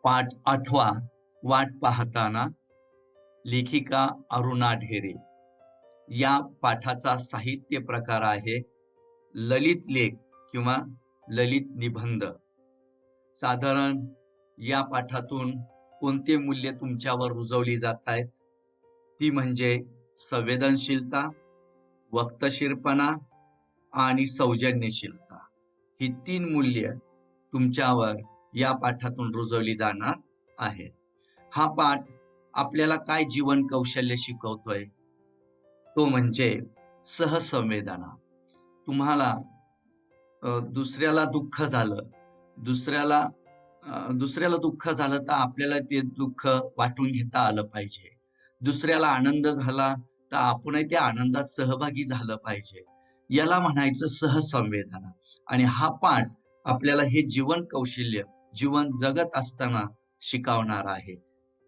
पाठ 8वा वाट पाहताना. लेखिका अरुणा ढेरे. या पाठाचा साहित्य प्रकार आहे ललित लेख किंवा ललित निबंध. साधारण या पाठातून कोणते मूल्य तुमच्यावर रुजवली जात आहेत? ती म्हणजे संवेदनशीलता, वक्तशीरपणा आणि सौजन्यशीलता. ही 3 मूल्य तुमच्यावर या पाठातून रुजवली जाणार आहेत. हा पाठ आपल्याला काय जीवन कौशल्य शिकवतोय? तो म्हणजे सहसंवेदना. तुम्हाला दुसऱ्याला दुःख झालं, दुसऱ्याला दुःख झालं तर आपल्याला ते दुःख वाटून घेता आलं पाहिजे. दुसऱ्याला आनंद झाला तर आपणही त्या आनंदात सहभागी झालं पाहिजे. याला म्हणायचं सहसंवेदना. आणि हा पाठ आपल्याला हे जीवन कौशल्य जीवन जगत असताना शिकवणार आहे.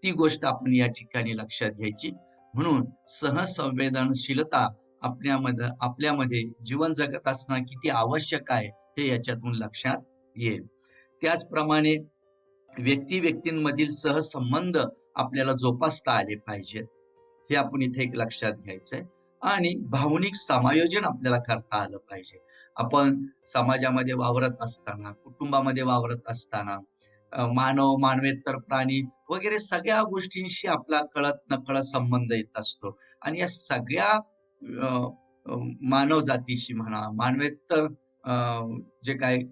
ती गोष्ट आपण या ठिकाणी लक्षात घ्यायची. म्हणून सहसंवेदनशीलता आपल्यामध्ये जीवन जगत असणं किती आवश्यक आहे हे याच्यातून लक्षात येईल. त्याचप्रमाणे व्यक्तींमधील सहसंबंध आपल्याला जोपासता आले पाहिजेत. हे आपण इथे एक लक्षात घ्यायचंय. आणि भावनिक समायोजन आपल्याला करता आलं पाहिजे. आपण समाजामध्ये वावरत असताना, कुटुंबामध्ये वावरत असताना, मानव, मानवेतर प्राणी वगैरे सगळ्या गोष्टींशी आपला कळत नकळत संबंध येत असतो. आणि या सगळ्या मानव जातीशी म्हणा, मानवेतर जे काही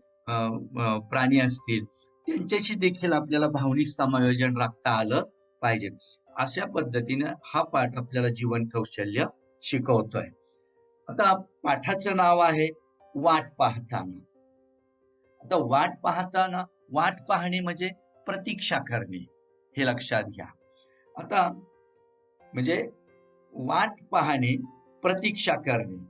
प्राणी असतील त्यांच्याशी देखील आपल्याला भावनिक समायोजन राखता आलं पाहिजे. अशा पद्धतीने हा पाठ आपल्याला जीवन कौशल्य शिकवतोय. आता पाठाचं नाव आहे वाट पाहताना. आता वाट पाहणे म्हणजे प्रतीक्षा करणे, हे लक्षात घ्या. आता म्हणजे वाट पाहणे, प्रतीक्षा करणे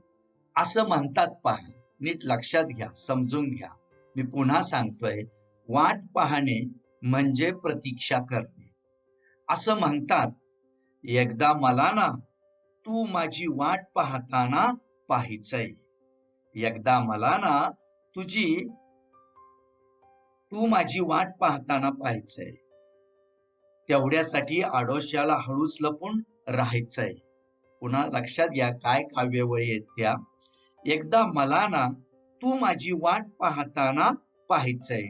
असं म्हणतात पहा. नीट लक्षात घ्या, समजून घ्या. मी पुन्हा सांगतोय, वाट पाहणे म्हणजे प्रतीक्षा करणे. असं म्हणतात, एकदा मला ना तू माझी वाट पाहताना पाहायचंय. एकदा मला ना तू माझी वाट पाहताना पाहायचंय. तेवढ्यासाठी आडोश्याला हळूच लपून राहायचंय. पुन्हा लक्षात घ्या काय काव्यवळी आहेत त्या. एकदा मला ना तू माझी वाट पाहताना पाहायचंय.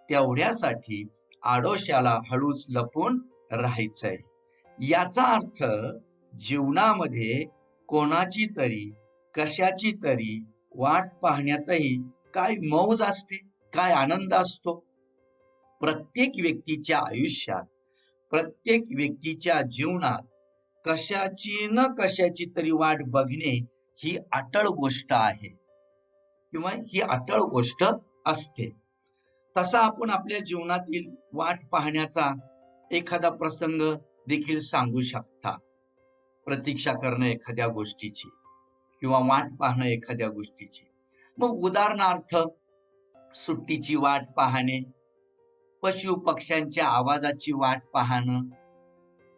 तेवढ्यासाठी आडोश्याला हळूच लपून राहायचंय. याचा अर्थ जीवनामध्ये कोणाची तरी कशाची तरी वाट पाहण्यातही काय मौज असते, काय आनंद असतो. प्रत्येक व्यक्तीच्या आयुष्यात, प्रत्येक व्यक्तीच्या जीवनात कशाची न कशाची तरी वाट बघणे ही अटळ गोष्ट आहे किंवा ही अटळ गोष्ट असते. तसा आपण आपल्या जीवनातील वाट पाहण्याचा एखादा प्रसंग देखील सांगू शकता. प्रतीक्षा करणं एखाद्या गोष्टीची किंवा वाट पाहणं एखाद्या गोष्टीची. मग उदाहरणार्थ सुट्टीची वाट पाहणे, पशु पक्ष्यांच्या आवाजाची वाट पाहणं,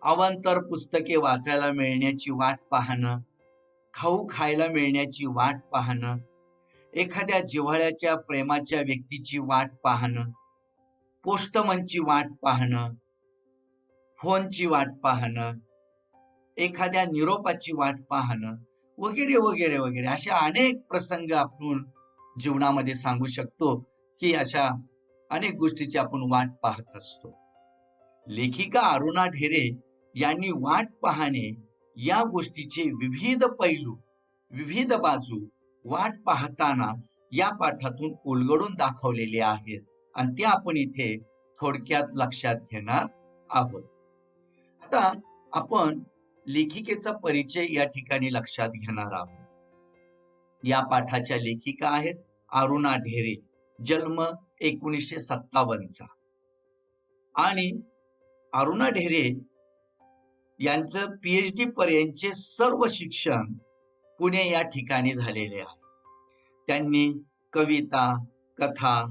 अवांतर पुस्तके वाचायला मिळण्याची वाट पाहणं, खाऊ खायला मिळण्याची वाट पाहणं, एखाद्या जिव्हाळ्याच्या प्रेमाच्या व्यक्तीची वाट पाहणं, पोस्टमनची वाट पाहणं, फोनची वाट पाहणं, एखाद्या निरोपाची वाट पाहणं वगैरे वगैरे वगैरे. अशा अनेक प्रसंग आपण जीवनामध्ये सांगू शकतो की अशा अनेक गोष्टीची आपण वाट पाहत असतो. लेखिका अरुणा ढेरे यांनी वाट पाहणे या गोष्टीचे विविध पैलू, विविध बाजू वाट पाहताना या पाठातून उलगडून दाखवलेले आहेत. आणि ते आपण इथे थोडक्यात लक्षात घेणार आहोत. आता आपण लेखिकेचा परिचय या ठिकाणी लक्षात घेणार आहोत. या पाठाच्या लेखिका आहेत अरुणा ढेरे. जन्म 1957चा. आणि अरुणा ढेरे यांचं PhD पर्यंतचे सर्व शिक्षण पुणे या ठिकाणी झालेले आहे. त्यांनी कविता, कथा,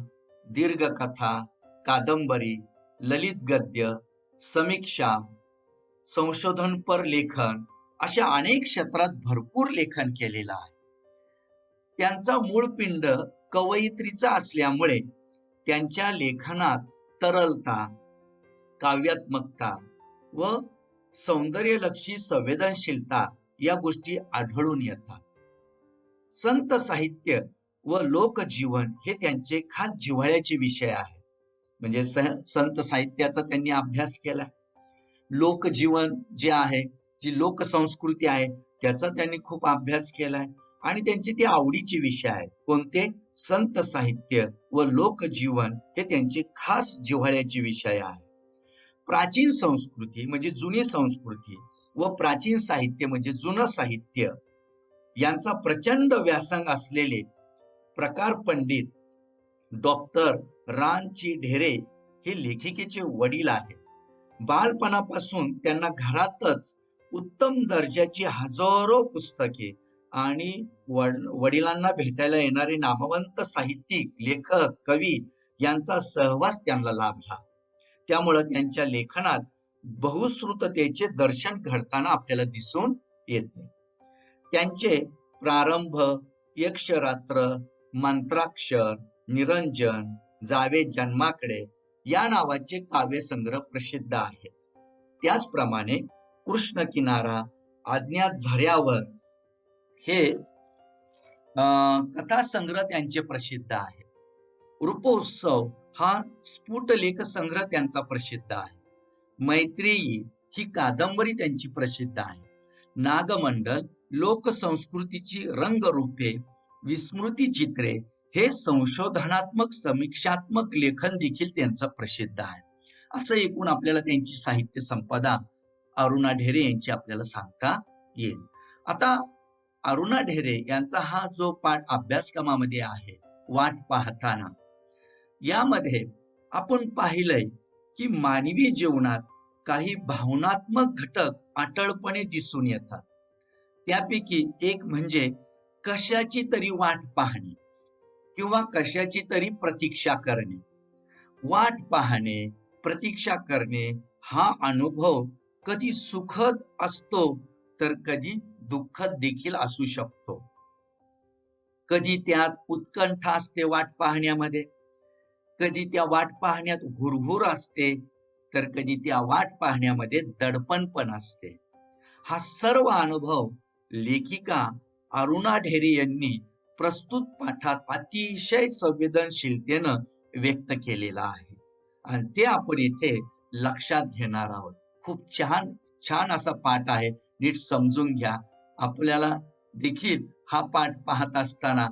दीर्घकथा, कादंबरी, ललित गद्य, समीक्षा, संशोधनपर लेखन अशा अनेक क्षेत्रात भरपूर लेखन केलेलं आहे. त्यांचा मूळ पिंड कवयित्रीचा असल्यामुळे त्यांच्या लेखनात तरलता, काव्यात्मकता व सौंदर्यलक्षी संवेदनशीलता या गोष्टी आढळून येतात. संत साहित्य व लोकजीवन हे त्यांचे खास जिव्हाळ्याचे विषय आहे. म्हणजे संत साहित्याचा त्यांनी अभ्यास केला. लोकजीवन जे आहे, जी लोकसंस्कृती आहे, त्याचा त्यांनी खूप अभ्यास केलाय आणि त्यांचे ते आवडीचे विषय आहेत. कोणते? संत साहित्य व लोकजीवन हे त्यांचे खास जिव्हाळ्याचे विषय आहे. प्राचीन संस्कृती म्हणजे जुनी संस्कृती व प्राचीन साहित्य म्हणजे जुनं साहित्य यांचा प्रचंड व्यासंग असलेले प्रकार पंडित डॉक्टर रानची ढेरे हे लेखिकेचे वडील आहेत. बालपणापासून त्यांना घरातच उत्तम दर्जाची हजारो पुस्तके आणि वडिलांना भेटायला येणारे नामवंत साहित्यिक, लेखक, कवी यांचा सहवास त्यांना लाभला. त्यामुळे त्यांच्या लेखनात बहुश्रुततेचे दर्शन घडताना आपल्याला दिसून येते. त्यांचे प्रारंभ, यक्षरात्र, मंत्राक्षर, निरंजन, जावे जन्माकडे या नावाचे काव्यसंग्रह प्रसिद्ध आहेत. त्याचप्रमाणे कृष्ण किनारा, अज्ञात झऱ्यावर हे कथासंग्रह त्यांचे प्रसिद्ध आहेत. रूपोत्सव हा स्फुट लेखसंग्रह त्यांचा प्रसिद्ध आहे. मैत्रेयी ही कादंबरी त्यांची प्रसिद्ध आहे. नागमंडल लोकसंस्कृतीची रंगरूपे, विस्मृती चित्रे हे संशोधनात्मक समीक्षात्मक लेखन देखील त्यांचं प्रसिद्ध आहे. असं एकूण आपल्याला त्यांची साहित्य संपदा अरुणा ढेरे यांची आपल्याला सांगता येईल. आता अरुणा ढेरे यांचा हा जो पाठ अभ्यासक्रमामध्ये आहे, वाट पाहताना, यामध्ये आपण पाहिलंय की मानवी जीवनात काही भावनात्मक घटक अटळपणे दिसून येतात. त्यापैकी एक म्हणजे कशाची तरी वाट पाहणे किंवा कशाची तरी प्रतीक्षा करणे. वाट पाहणे, प्रतीक्षा करणे हा अनुभव कधी सुखद असतो तर कधी दुःखद देखील असू शकतो. कधी त्यात उत्कंठा असते वाट पाहण्यामध्ये, कधी त्या वाट पाहण्यात हुरहुर असते, तर कधी त्या वाट पाहण्यामध्ये दडपण पण असते. हा सर्व अनुभव लेखिका अरुणा ढेरे यांनी प्रस्तुत पाठात अतिशय संवेदनशीलतेनं व्यक्त केलेला आहे आणि ते आपण इथे लक्षात घेणार आहोत. खूप छान छान असा पाठ आहे, नीट समजून घ्या. आपल्याला देखील हा पाठ पाहत असताना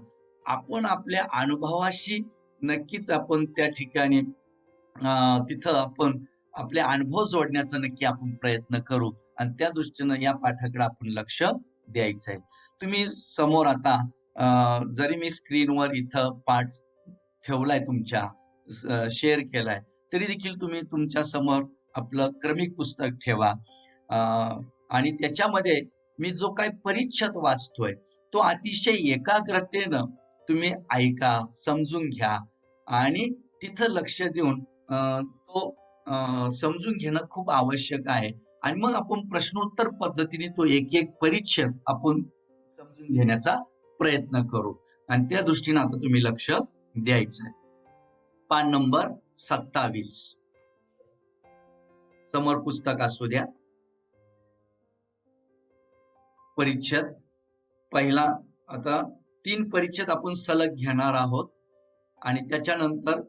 आपण आपल्या अनुभवाशी नक्कीच आपण त्या ठिकाणी तिथं आपण आपले अनुभव जोडण्याचा नक्की आपण प्रयत्न करू आणि त्या दृष्टीनं या पाठाकडे आपण लक्ष द्यायचंय. तुम्ही समोर आता जरी मी स्क्रीनवर इथं पाठ ठेवलाय, तुमच्या शेअर केलाय, तरी देखील तुम्ही तुमच्या समोर आपलं क्रमिक पुस्तक ठेवा आणि त्याच्यामध्ये मी जो काही परिच्छेद वाचतोय तो अतिशय एकाग्रतेनं तुम्ही ऐका, समजून घ्या आणि तिथं लक्ष देऊन तो समजून घेणं खूप आवश्यक आहे. आणि मग आपण प्रश्नोत्तर पद्धतीने तो एक एक परिच्छेद आपण समजून घेण्याचा प्रयत्न करू आणि त्या दृष्टीने आता तुम्ही लक्ष द्यायचं आहे. पान नंबर 27 समोर पुस्तक असू द्या. परिच्छेद पहिला. आता 3 परिच्छेद आपण सलग घेणार आहोत आणि त्याच्यानंतर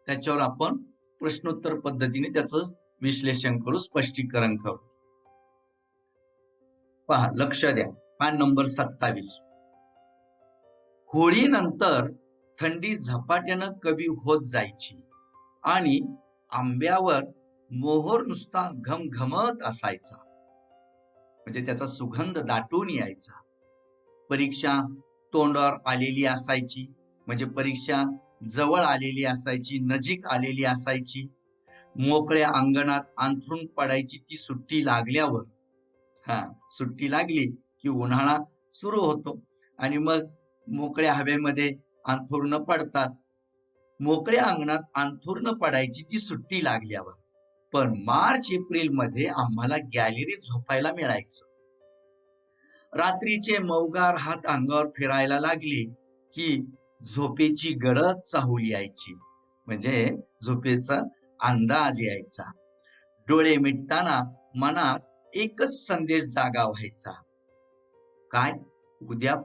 त्याच्यावर आपण प्रश्नोत्तर पद्धतीने त्याचं विश्लेषण करू, स्पष्टीकरण करू. पहा, लक्ष द्या. पान नंबर 27. होळीनंतर थंडी झपाट्यानं कमी होत जायची आणि आंब्यावर मोहोर नुसता घमघमत असायचा, म्हणजे त्याचा सुगंध दाटून यायचा. परीक्षा तोंडावर आलेली असायची, म्हणजे परीक्षा जवळ आलेली असायची, नजीक आलेली असायची. मोकळ्या अंगणात अंथरून पडायची ती सुट्टी लागल्यावर. सुट्टी लागली की उन्हाळा सुरू होतो आणि मग मोकळ्या हवेमध्ये अंथरुण पडतात. मोकळ्या अंगणात अंथरुण पडायची ती सुट्टी लागल्यावर. पण मार्च एप्रिल मध्ये आम्हाला गॅलरीत झोपायला मिळायचं. रात्रीचे मौगार हात अंगावर फिरायला लागले की झोपेची गडद चाहूल यायची, म्हणजे झोपेचा अंदाज यायचा. डोळे मिटताना मनात एकच संदेश जागा व्हायचा. काय? उद्या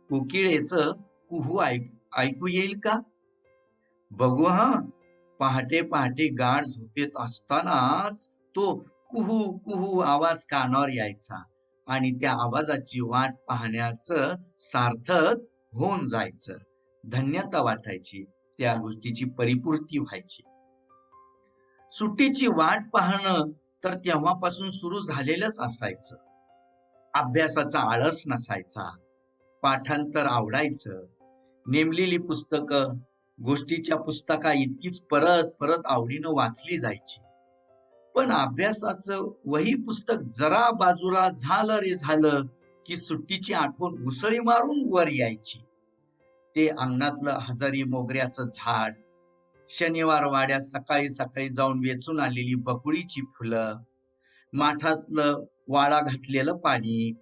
कोकिळेचं कुहू ऐकू येईल का? बघू हा. पहाटे पहाटे गाढ झोपेत असतानाच तो कुहू कुहू आवाज कानावर यायचा आणि त्या आवाजाची वाट पाहण्याचं सार्थक होऊन जायचं. धन्यता वाटायची, त्या गोष्टीची परिपूर्ती व्हायची. सुट्टीची वाट पाहणं तर तेव्हापासून सुरू झालेलंच असायचं. अभ्यासाचा आळस नसायचा, पाठांतर आवडायचं, नेमलेली पुस्तकं गोष्टीच्या पुस्तका इतकीच परत परत आवडीनं वाचली जायची. पण अभ्यासाचं वही पुस्तक जरा बाजूला झालं रे झालं की सुट्टीची आठवण उसळी मारून वर यायची. ते अंगणातलं हजारी मोगऱ्याचं झाड, शनिवार वाड्यात सकाळी सकाळी जाऊन वेचून आलेली बकुळीची फुलं, माठातलं वाळा घातलेलं पाणी,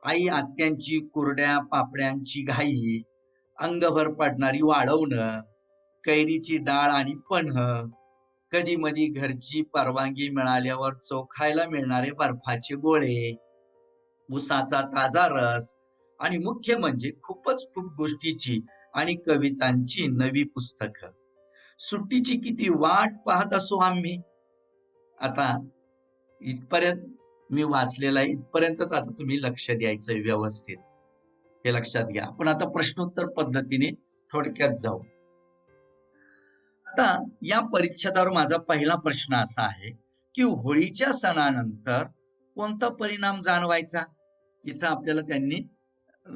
आई आत्यांची कुरड्या पापड्यांची घाई, अंगभर पडणारी वाळवणं, कैरीची डाळ आणि पन्ह, कधी मधी घरची परवानगी मिळाल्यावर चोखायला मिळणारे बर्फाचे गोळे, उसाचा ताजा रस आणि मुख्य म्हणजे खूप गोष्टीची आणि कवितांची नवी पुस्तकं. सुट्टीची किती वाट पाहत असो आम्ही. आता इथपर्यंत मी वाचलेला आहे, इथपर्यंतच आता तुम्ही लक्ष द्यायचं व्यवस्थित. हे लक्षात घ्या. आपण आता प्रश्नोत्तर पद्धतीने थोडक्यात जाऊ. आता या परिच्छेदावर माझा पहिला प्रश्न असा आहे की होळीच्या सणानंतर कोणता परिणाम जाणवायचा? इथं आपल्याला त्यांनी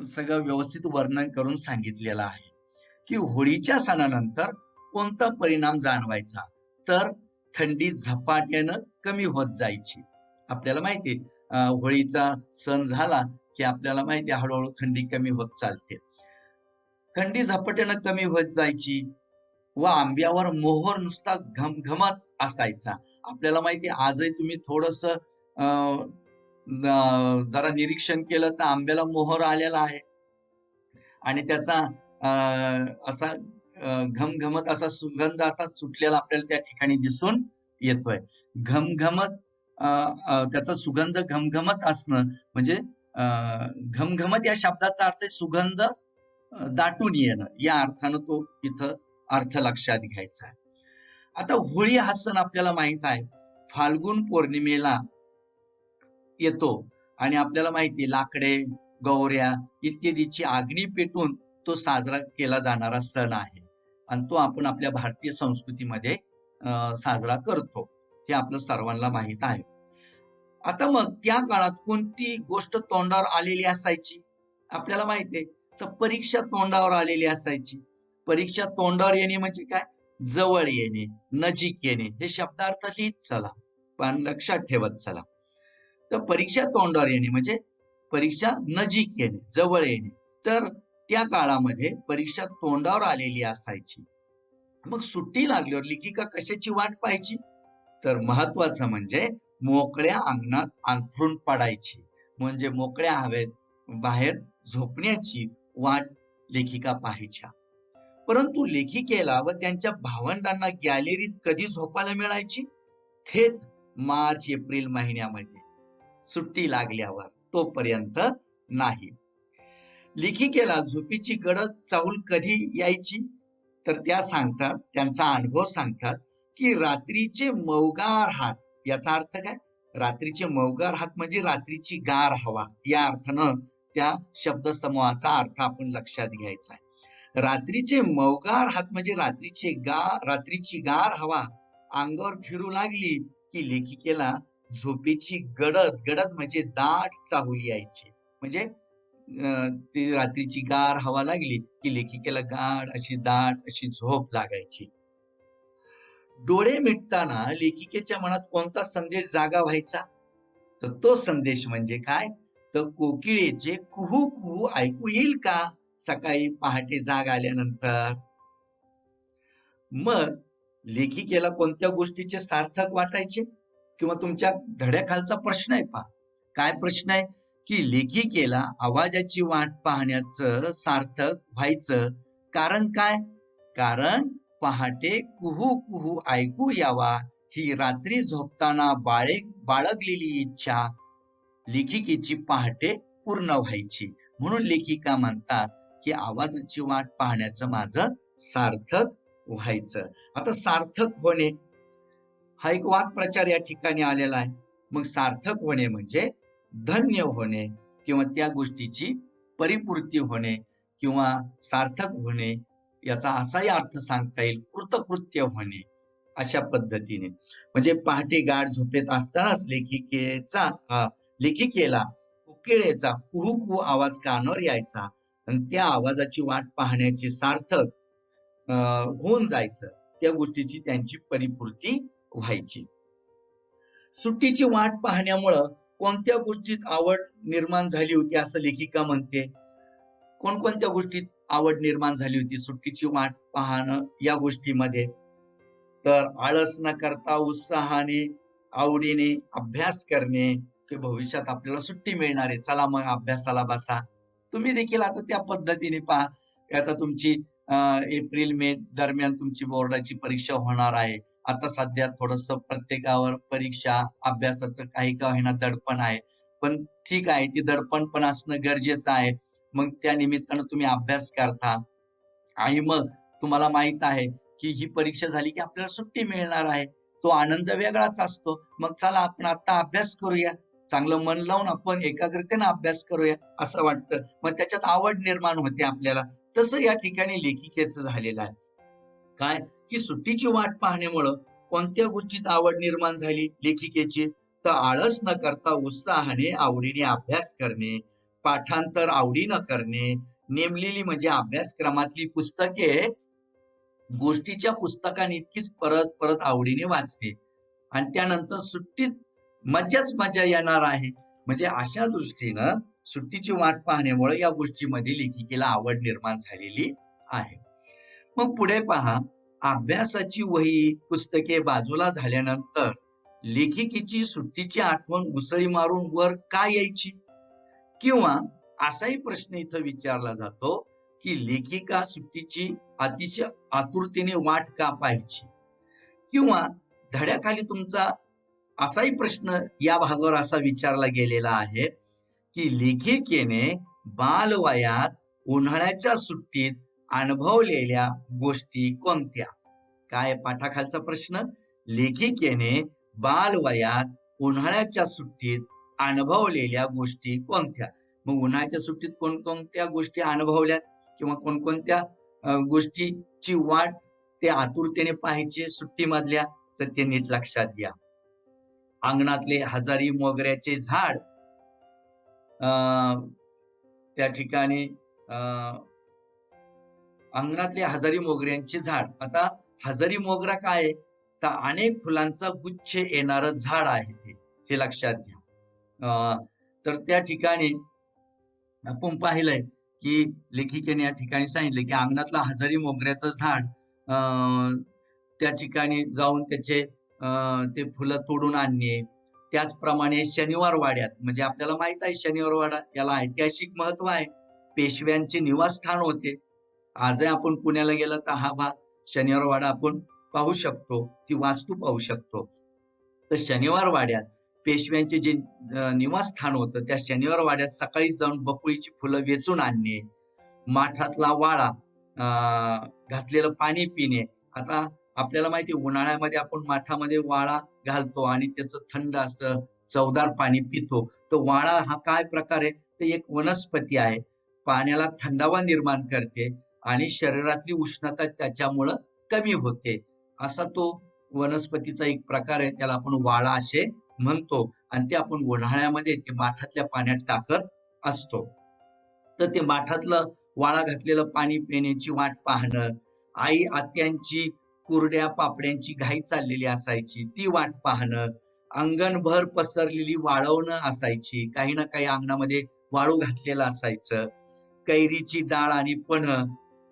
सगळं व्यवस्थित वर्णन करून सांगितलेलं आहे की होळीच्या सणानंतर कोणता परिणाम जाणवायचा. तर थंडी झपाट्यानं कमी होत जायची. आपल्याला माहिती होळीचा सण झाला की आपल्याला माहिती हळूहळू थंडी कमी होत चालते. थंडी झपाट्यानं कमी होत जायची व आंब्यावर मोहर नुसता घमघमत असायचा. आपल्याला माहिती आजही तुम्ही थोडस जरा निरीक्षण केलं तर आंब्याला मोहर आलेला आहे आणि त्याचा असा घमघमत असा सुगंध असा सुटलेला आपल्याला त्या ठिकाणी दिसून येतोय. घमघमत त्याचा सुगंध घमघमत असणं म्हणजे घमघमत या शब्दाचा अर्थ सुगंध दाटून येणं, या अर्थानं तो इथं अर्थ लक्षात घ्यायचा आहे. आता होळी हा सण आपल्याला माहित आहे फाल्गुन पौर्णिमेला येतो आणि आपल्याला माहिती लाकडे, गौऱ्या इत्यादीची अग्नी पेटून तो साजरा केला जाणारा सण आहे आणि तो आपण आपल्या भारतीय संस्कृतीमध्ये साजरा करतो, हे आपलं सर्वांना माहित आहे. आता मग त्या काळात कोणती गोष्ट तोंडावर आलेली असायची? आपल्याला माहितीये तर परीक्षा तोंडावर आलेली असायची. परीक्षा तोंडावर येणे म्हणजे काय? जवळ येणे, नजीक येणे, हे शब्दार्थ लिहित चला, पण लक्षात ठेवत चला. तर परीक्षा तोंडावर येणे म्हणजे परीक्षा नजीक येणे, जवळ येणे. तर त्या काळामध्ये परीक्षा तोंडावर आलेली असायची. मग सुट्टी लागल्यावर लेखिका कशाची वाट पाहायची? तर महत्वाचं म्हणजे मोकळ्या अंगणात अंथरूण पडायची, म्हणजे मोकळ्या हवेत बाहेर झोपण्याची वाट लेखिका पाहायच्या. परंतु लेखिकेला व त्यांच्या भावंडांना गॅलरीत कधी झोपायला मिळायची? थेट मार्च एप्रिल महिन्यामध्ये सुट्टी लागल्यावर, तोपर्यंत नाही. लेखिकेला झोपेची गडद चाहूल कधी यायची? तर त्या सांगतात, त्यांचा अनुभव सांगतात की रात्रीचे मौगार हात, याचा अर्थ काय? रात्रीचे मौगार हात म्हणजे रात्रीची गार हवा, या अर्थानं त्या शब्दसमूहाचा अर्थ आपण लक्षात घ्यायचा आहे. रात्रीचे मौगार हात म्हणजे रात्रीची गार हवा अंगावर फिरू लागली की लेखिकेला झोपेची गडद म्हणजे दाट चाहूल यायची. म्हणजे ती रात्रीची गार हवा लागली की लेखिकेला गाढ अशी दाट अशी झोप लागायची. डोळे मिटताना लेखिकेच्या मनात कोणता संदेश जागा व्हायचा? तर तो संदेश म्हणजे काय? तर कोकिळेचे कुहू कुहू ऐकू येईल का सकाळी पहाटे जाग आल्यानंतर? मग लेखिकेला कोणत्या गोष्टीचे सार्थक वाटायचे? किंवा तुमच्या धड्याखालचा प्रश्न आहे पहा. काय प्रश्न आहे? की लेखिकेला आवाजाची वाट पाहण्याचं सार्थक व्हायचं कारण काय? कारण पहाटे कुहू कुहू ऐकू यावा ही रात्री झोपताना बाळगलेली इच्छा लेखिकेची पहाटे पूर्ण व्हायची. म्हणून लेखिका म्हणतात की आवाजाची वाट पाहण्याचं माझं सार्थक व्हायचं. आता सार्थक होणे हा एक वाक्प्रचार या ठिकाणी आलेला आहे. मग सार्थक होणे म्हणजे धन्य होणे किंवा त्या गोष्टीची परिपूर्ती होणे किंवा सार्थक होणे, याचा असाही अर्थ सांगता येईल कृतकृत्य होणे. अशा पद्धतीने म्हणजे पहाटे गाढ झोपेत असतानाच लेखिकेला कोकिळेचा कुहू आवाज कानावर यायचा आणि त्या आवाजाची वाट पाहण्याची सार्थक होऊन जायचं. त्या गोष्टीची त्यांची परिपूर्ती व्हायची. सुट्टीची वाट पाहण्यामुळं कोणत्या गोष्टीत आवड निर्माण झाली होती असं लेखिका म्हणते. कोणकोणत्या गोष्टीत आवड निर्माण झाली होती सुट्टीची वाट पाहणं या गोष्टीमध्ये? तर आळस न करता उत्साहाने आवडीने अभ्यास करणे, की भविष्यात आपल्याला सुट्टी मिळणार आहे, चला मग अभ्यासाला बसा. तुम्ही देखील आता त्या पद्धतीने पहा. आता तुमची एप्रिल मे दरम्यान तुमची बोर्डाची परीक्षा होणार आहे. आता सध्या थोडस प्रत्येकावर परीक्षा अभ्यासाचं काही का होईना दडपण आहे. पण ठीक आहे, ती दडपण पण असणं गरजेचं आहे. मग त्या निमित्तानं तुम्ही अभ्यास करता आणि मग तुम्हाला माहित आहे की ही परीक्षा झाली की आपल्याला सुट्टी मिळणार आहे. तो आनंद वेगळाच असतो. मग चला आपण आता अभ्यास करूया. चांगलं मन लावून आपण एकाग्रतेने अभ्यास करूया असं वाटतं. मग त्याच्यात आवड निर्माण होते आपल्याला. तसं या ठिकाणी लेखिकेचं झालेलं आहे. काय की सुट्टीची वाट पाहण्यामुळं कोणत्या गोष्टीत आवड निर्माण झाली लेखिकेची? तर आळस न करता उत्साहाने आवडीने अभ्यास करणे, पाठांतर आवडीनं करणे, नेमलेली म्हणजे अभ्यासक्रमातली पुस्तके गोष्टीच्या पुस्तकाने इतकीच परत परत आवडीने वाचणे आणि त्यानंतर सुट्टीत मजाच मजा येणार आहे. म्हणजे अशा दृष्टीनं सुट्टीची वाट पाहण्यामुळे या गोष्टीमध्ये लेखिकेला आवड निर्माण झालेली आहे. मग पुढे पहा, अभ्यासाची वही पुस्तके बाजूला झाल्यानंतर लेखिकेची सुट्टीची आठवण उसळी मारून वर का यायची? किंवा असाही प्रश्न इथं विचारला जातो की लेखिका सुट्टीची अतिशय आतुरतेने वाट का पाहायची? किंवा धड्याखाली तुमचा असाही प्रश्न या भागावर असा विचारला गेलेला आहे की लेखिकेने बालवयात उन्हाळ्याच्या सुट्टीत अनुभवलेल्या गोष्टी कोणत्या? काय पाठाखालचा प्रश्न? लेखिकेने बालवयात उन्हाळ्याच्या सुट्टीत अनुभवलेल्या गोष्टी कोणत्या? मग उन्हाळ्याच्या सुट्टीत कोणकोणत्या गोष्टी अनुभवल्यात किंवा कोणकोणत्या गोष्टीची वाट ते आतुरतेने पाहायचे सुट्टीमधल्या? तर ते नीट लक्षात घ्या. अंगणातले हजारी मोगऱ्याचे झाड, त्या ठिकाणी अंगणातले हजारी मोगऱ्यांचे झाड. आता हजारी मोगरा काय आहे? तर अनेक फुलांचा गुच्छ येणारं झाड आहे ते, हे लक्षात घ्या. तर त्या ठिकाणी आपण पाहिलंय की लेखिकेने या ठिकाणी सांगितलं की अंगणातलं हजारी मोगऱ्याचं झाड त्या ठिकाणी जाऊन त्याचे ते फुलं तोडून आणणे. त्याचप्रमाणे शनिवार वाड्यात, म्हणजे आपल्याला माहित आहे शनिवार वाडा याला ऐतिहासिक महत्व आहे. पेशव्यांचे निवासस्थान होते. आजही आपण पुण्याला गेलं तर हा भाग शनिवार वाडा आपण पाहू शकतो, ती वास्तू पाहू शकतो. तर शनिवार वाड्यात पेशव्यांचे जे निवासस्थान होतं त्या शनिवार वाड्यात सकाळी जाऊन बकुळीची फुलं वेचून आणणे, माठातला वाळा घातलेलं पाणी पिणे. आता आपल्याला माहिती आहे उन्हाळ्यामध्ये आपण माठामध्ये वाळा घालतो आणि त्याचं थंड असं चवदार पाणी पितो. तर वाळा हा काय प्रकार आहे? तर एक वनस्पती आहे. पाण्याला थंडावा निर्माण करते आणि शरीरातली उष्णता त्याच्यामुळं कमी होते. असा तो वनस्पतीचा एक प्रकार आहे. त्याला आपण वाळा असे म्हणतो आणि ते आपण उन्हाळ्यामध्ये ते माठातल्या पाण्यात टाकत असतो. तर ते माठातलं वाळा घातलेलं पाणी पिण्याची वाट पाहणं, आई आत्यांची कुरड्या पापड्यांची घाई चाललेली असायची ती वाट पाहणं, अंगणभर पसरलेली वाळवणं असायची, काही ना काही अंगणामध्ये वाळू घातलेलं असायचं, कैरीची डाळ आणि पन्ह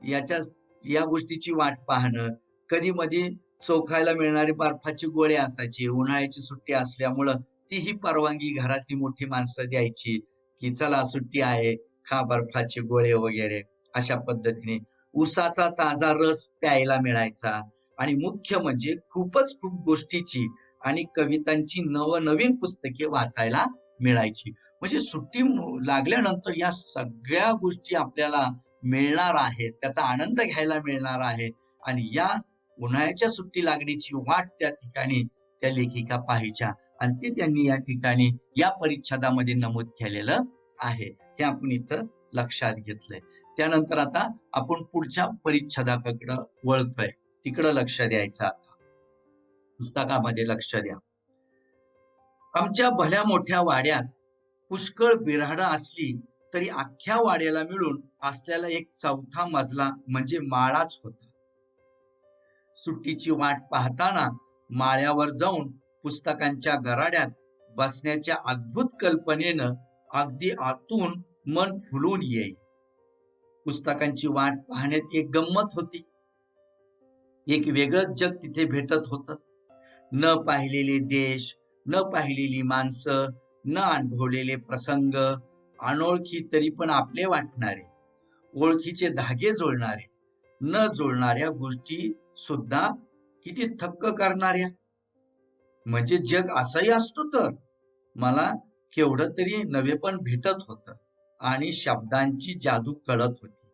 याच्या या गोष्टीची वाट पाहणं, कधी मध्ये चोखायला मिळणारे बर्फाची गोळे असायची. उन्हाळ्याची सुट्टी असल्यामुळं तीही परवानगी घरातली मोठी माणसं द्यायची की चला सुट्टी आहे, खा बर्फाचे गोळे वगैरे. अशा पद्धतीने उसाचा ताजा रस प्यायला मिळायचा. आणि मुख्य म्हणजे खूपच खूप गोष्टीची आणि कवितांची नवनवीन पुस्तके वाचायला मिळायची. म्हणजे सुट्टी लागल्यानंतर या सगळ्या गोष्टी आपल्याला मिळणार आहेत, त्याचा आनंद घ्यायला मिळणार आहे आणि या उन्हाळ्याच्या सुट्टी लागण्याची वाट त्या ठिकाणी त्या लेखिका पाहायच्या आणि ते त्यांनी या ठिकाणी या परिच्छेदामध्ये नमूद केलेलं आहे. हे आपण इथं लक्षात घेतलंय. त्यानंतर आता आपण पुढच्या परिच्छेदाकडे वळतोय. तिकडं लक्ष द्यायचं आता. पुस्तकामध्ये लक्ष द्या. आमच्या भल्या मोठ्या वाड्यात पुष्कळ बिऱ्हाडं असली तरी अख्ख्या वाड्याला मिळून असलेला एक चौथा मजला म्हणजे माळाच होता. सुट्टीची वाट पाहताना माळ्यावर जाऊन पुस्तकांच्या गराड्यात बसण्याच्या अद्भुत कल्पनेनं अगदी आतून मन फुलून येई. पुस्तकांची वाट पाहण्यात एक गंमत होती. एक वेगळंच जग तिथे भेटत होतं. न पाहिलेले देश, न पाहिलेली माणसं, न अनुभवलेले प्रसंग, अनोळखी तरी पण आपले वाटणारे, ओळखीचे धागे जुळणारे, न जुळणाऱ्या गोष्टी सुद्धा किती थक्क करणाऱ्या. म्हणजे जग असंही असतो तर मला केवढं तरी नवेपण भेटत होतं आणि शब्दांची जादू कळत होती.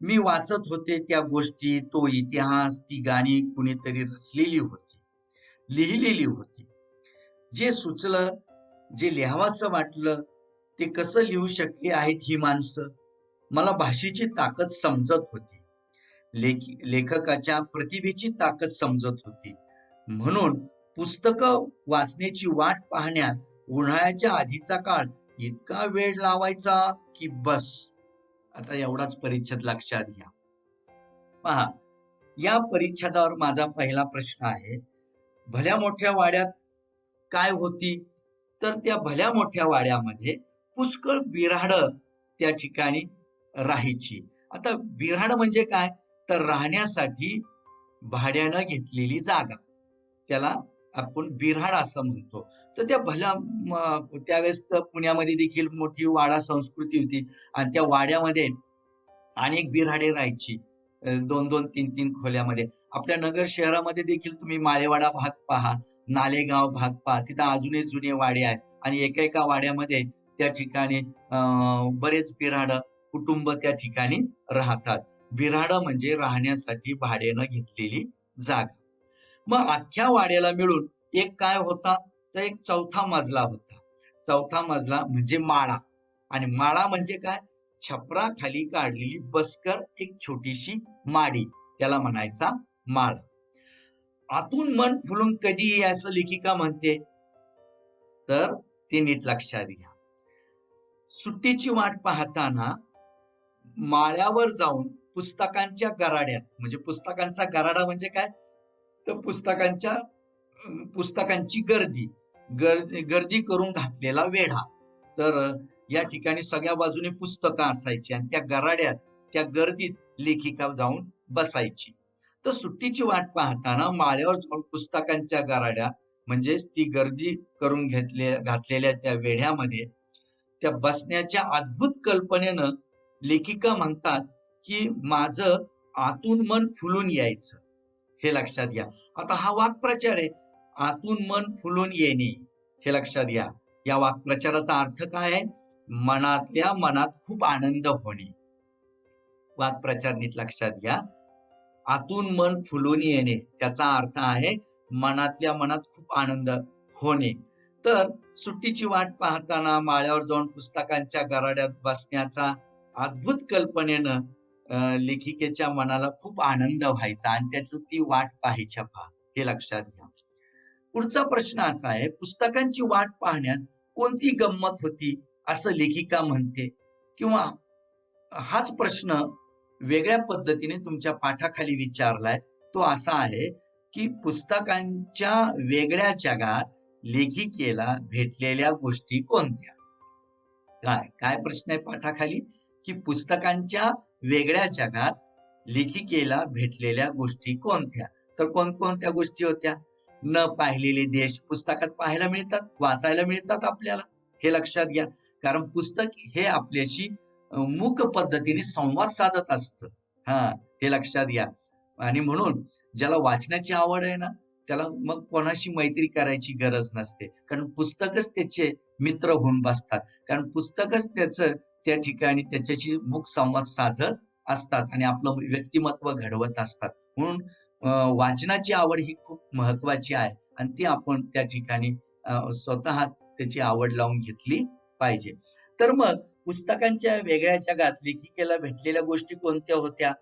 मी वाचत होते त्या गोष्टी, तो इतिहास, ती गाणी कुणीतरी रचलेली होती, लिहिलेली होती. जे सुचलं, जे लिहावंसं वाटलं, ते कसं लिहू शकली आहेत ही माणसं? मला भाषेची ताकद समजत होती. लेखकाच्या प्रतिभेची ताकद समजत होती. म्हणून पुस्तकं वाचण्याची वाट पाहण्यात उन्हाळ्याच्या आधीचा काळ इतका वेळ लावायचा की बस. आता एवढाच परिच्छेद लक्षात घ्या. पहा, या परिच्छेदावर माझा पहिला प्रश्न आहे. भल्या मोठ्या वाड्यात काय होती? तर त्या भल्या मोठ्या वाड्यामध्ये पुष्कळ बिऱ्हाडं त्या ठिकाणी राहायची. आता बिऱ्हाड म्हणजे काय? तर राहण्यासाठी भाड्यानं घेतलेली जागा. त्याला आपण बिऱ्हाड असं म्हणतो. तर त्या भल्या त्यावेळेस तर पुण्यामध्ये देखील मोठी वाडा संस्कृती होती आणि त्या वाड्यामध्ये अनेक बिऱ्हाडे राहायची. 2-2, 3-3 खोल्यामध्ये. आपल्या नगर शहरामध्ये देखील तुम्ही माळेवाडा भाग पहा, नालेगाव भाग पहा. तिथं अजूनही जुने वाडे आहेत आणि एका वाड्यामध्ये त्या ठिकाणी बरेच बिऱ्हाडं कुटुंब त्या ठिकाणी राहतात. बिऱ्हाडं म्हणजे राहण्यासाठी भाड्यानं घेतलेली जागा. मग अख्ख्या वाड्याला मिळून एक काय होता? तर एक चौथा मजला होता. चौथा मजला म्हणजे माळा आणि माळा म्हणजे काय? छपराखाली काढलेली बसकर एक छोटीशी माडी, त्याला म्हणायचा माळ. आतून मन फुलून कधी येई असं लेखिका म्हणते, तर ते नीट लक्षात घ्या. सुट्टीची वाट पाहताना माळ्यावर जाऊन पुस्तकांच्या गराड्यात, म्हणजे पुस्तकांचा गराडा म्हणजे काय? तर पुस्तकांची गर्दी करून घातलेला वेढा. तर या ठिकाणी सगळ्या बाजूने पुस्तकं असायची आणि त्या गराड्यात, त्या गर्दीत लेखिका जाऊन बसायची. तर सुट्टीची वाट पाहताना माळ्यावर जाऊन पुस्तकांच्या गराड्यात म्हणजेच ती गर्दी करून घातलेल्या त्या वेढ्यामध्ये त्या बसण्याच्या अद्भुत कल्पनेनं लेखिका म्हणतात की माझं आतून मन फुलून यायचं. हे लक्षात घ्या. आता हा वाक्प्रचार आहे. आतून मन फुलून येणे. हे लक्षात घ्या. या वाक्प्रचाराचा अर्थ काय आहे? मनातल्या मनात खूप आनंद होणे. वाक्प्रचार नीट लक्षात घ्या. आतून मन फुलून येणे त्याचा अर्थ आहे मनातल्या मनात खूप आनंद होणे. तर सुट्टीची वाट पाहताना माळ्यावर जाऊन पुस्तकांच्या गराड्यात बसण्याचा अद्भुत कल्पनेनं लेखिकेच्या मनाला खूप आनंद व्हायचा आणि त्याच ती वाट पाहायच्या पहा. हे लक्षात घ्या. पुढचा प्रश्न असा आहे, पुस्तकांची वाट पाहण्यात कोणती गंमत होती असं लेखिका म्हणते? किंवा हाच प्रश्न वेगळ्या पद्धतीने तुमच्या पाठाखाली विचारलाय. तो असा आहे की पुस्तकांच्या वेगळ्या जगात लेखिकेला भेटलेल्या गोष्टी कोणत्या? काय प्रश्न आहे पाठाखाली? की पुस्तकांच्या वेगळ्या जगात लेखिकेला भेटलेल्या गोष्टी कोणत्या? तर कोणकोणत्या गोष्टी होत्या? न पाहिलेले देश पुस्तकात पाहायला मिळतात, वाचायला मिळतात आपल्याला. हे लक्षात घ्या. कारण पुस्तक हे आपल्याशी मूक पद्धतीने संवाद साधत असतं. हा, हे लक्षात घ्या. आणि म्हणून ज्याला वाचनाची आवड आहे ना, त्याला मग कोणाशी मैत्री करायची गरज नसते. कारण पुस्तकच त्याचे मित्र होऊन बसतात. कारण पुस्तकच त्याचं त्या ठिकाणी त्याच्याशी मुख संवाद साधत असतात आणि आपलं व्यक्तिमत्व घडवत असतात. म्हणून वाचनाची आवड ही खूप महत्त्वाची आहे आणि ती आपण त्या ठिकाणी स्वतः त्याची आवड लावून घेतली पाहिजे. तर मग पुस्तकांच्या वेगळ्या जगात लेखिकेला भेटलेल्या गोष्टी कोणत्या होत्या?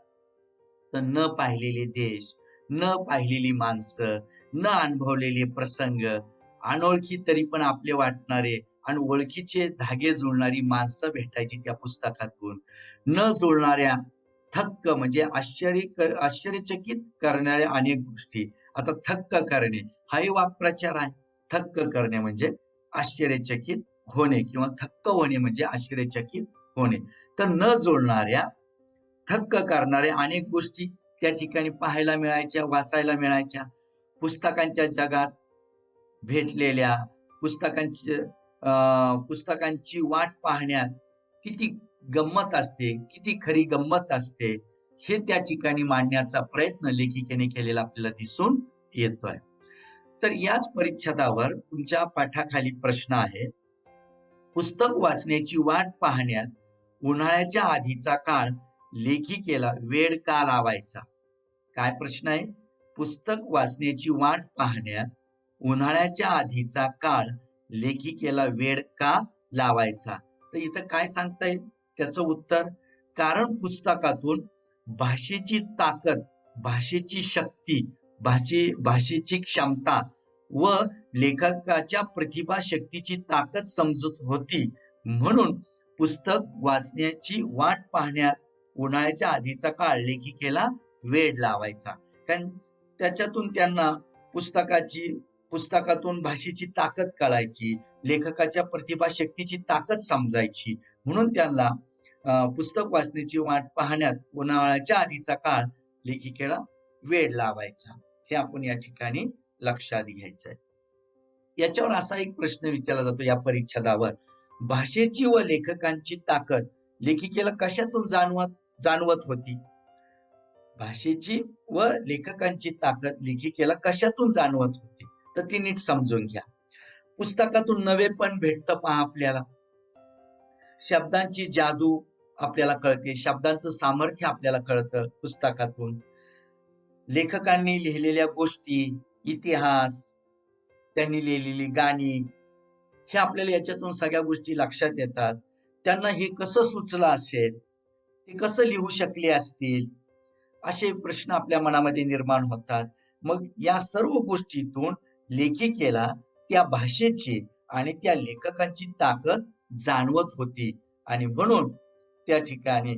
तर न पाहिलेले देश, न पाहिलेली माणसं, न अनुभवलेले प्रसंग, अनोळखी तरी पण आपले वाटणारे आणि ओळखीचे धागे जुळणारी माणसं भेटायची त्या पुस्तकातून. न जुळणाऱ्या थक्क म्हणजे आश्चर्यचकित करणाऱ्या अनेक गोष्टी. आता थक्क करणे हाही वाक्प्रचार आहे. थक्क करणे म्हणजे आश्चर्यचकित होणे किंवा थक्क होणे म्हणजे आश्चर्यचकित होणे. तर न जुळणाऱ्या थक्क करणाऱ्या अनेक गोष्टी त्या ठिकाणी पाहायला मिळायच्या, वाचायला मिळायच्या. पुस्तकांच्या जगात भेटलेल्या पुस्तकांची पुस्तकांची वाट पाहण्यात किती गंमत असते, किती खरी गंमत असते, हे त्या ठिकाणी मांडण्याचा प्रयत्न लेखिकेने केलेला आपल्याला दिसून येतोय. तर याच परिच्छेदावर तुमच्या पाठाखाली प्रश्न आहे. पुस्तक वाचण्याची वाट पाहण्यात उन्हाळ्याच्या आधीचा काळ लेखिकेला वेळ का लावायचा? काय प्रश्न आहे? पुस्तक वाचण्याची वाट पाहण्यात उन्हाळ्याच्या आधीचा काळ लेखिकेला वेळ का लावायचा? तर इथं काय सांगता येईल त्याचं उत्तर? कारण पुस्तकातून भाषेची ताकद, भाषेची शक्ती, भाषेची क्षमता व लेखकाच्या प्रतिभा शक्तीची ताकद समजत होती. म्हणून पुस्तक वाचण्याची वाट पाहण्यात उन्हाळ्याच्या आधीचा काळ लेखिकेला वेळ लावायचा. कारण त्याच्यातून त्यांना पुस्तकातून भाषेची ताकद कळायची, लेखकाच्या प्रतिभा शक्तीची ताकद समजायची. म्हणून त्यांना पुस्तक वाचण्याची वाट पाहण्यात उन्हाळ्याच्या आधीचा काळ लेखिकेला वेळ लावायचा. हे आपण या ठिकाणी लक्षात घ्यायचंय. याच्यावर असा एक प्रश्न विचारला जातो या परिच्छेदावर, भाषेची व लेखकांची ताकद लेखिकेला कशातून जाणवत होती? भाषेची व लेखकांची ताकद लेखिकेला कशातून जाणवत होती? तर ती नीट समजून घ्या. पुस्तकातून नवेपण भेटतं पहा आपल्याला. शब्दांची जादू आपल्याला कळते, शब्दांचं सामर्थ्य आपल्याला कळतं पुस्तकातून. लेखकांनी लिहिलेल्या गोष्टी, इतिहास, त्यांनी लिहिलेली गाणी, हे आपल्याला याच्यातून सगळ्या गोष्टी लक्षात येतात. त्यांना हे कसं सुचलं असेल, ते कसं लिहू शकले असतील, असे प्रश्न आपल्या मनामध्ये निर्माण होतात. मग या सर्व गोष्टीतून लेखिकेला त्या भाषेची आणि त्या लेखकांची ताकद जाणवत होती आणि म्हणून त्या ठिकाणी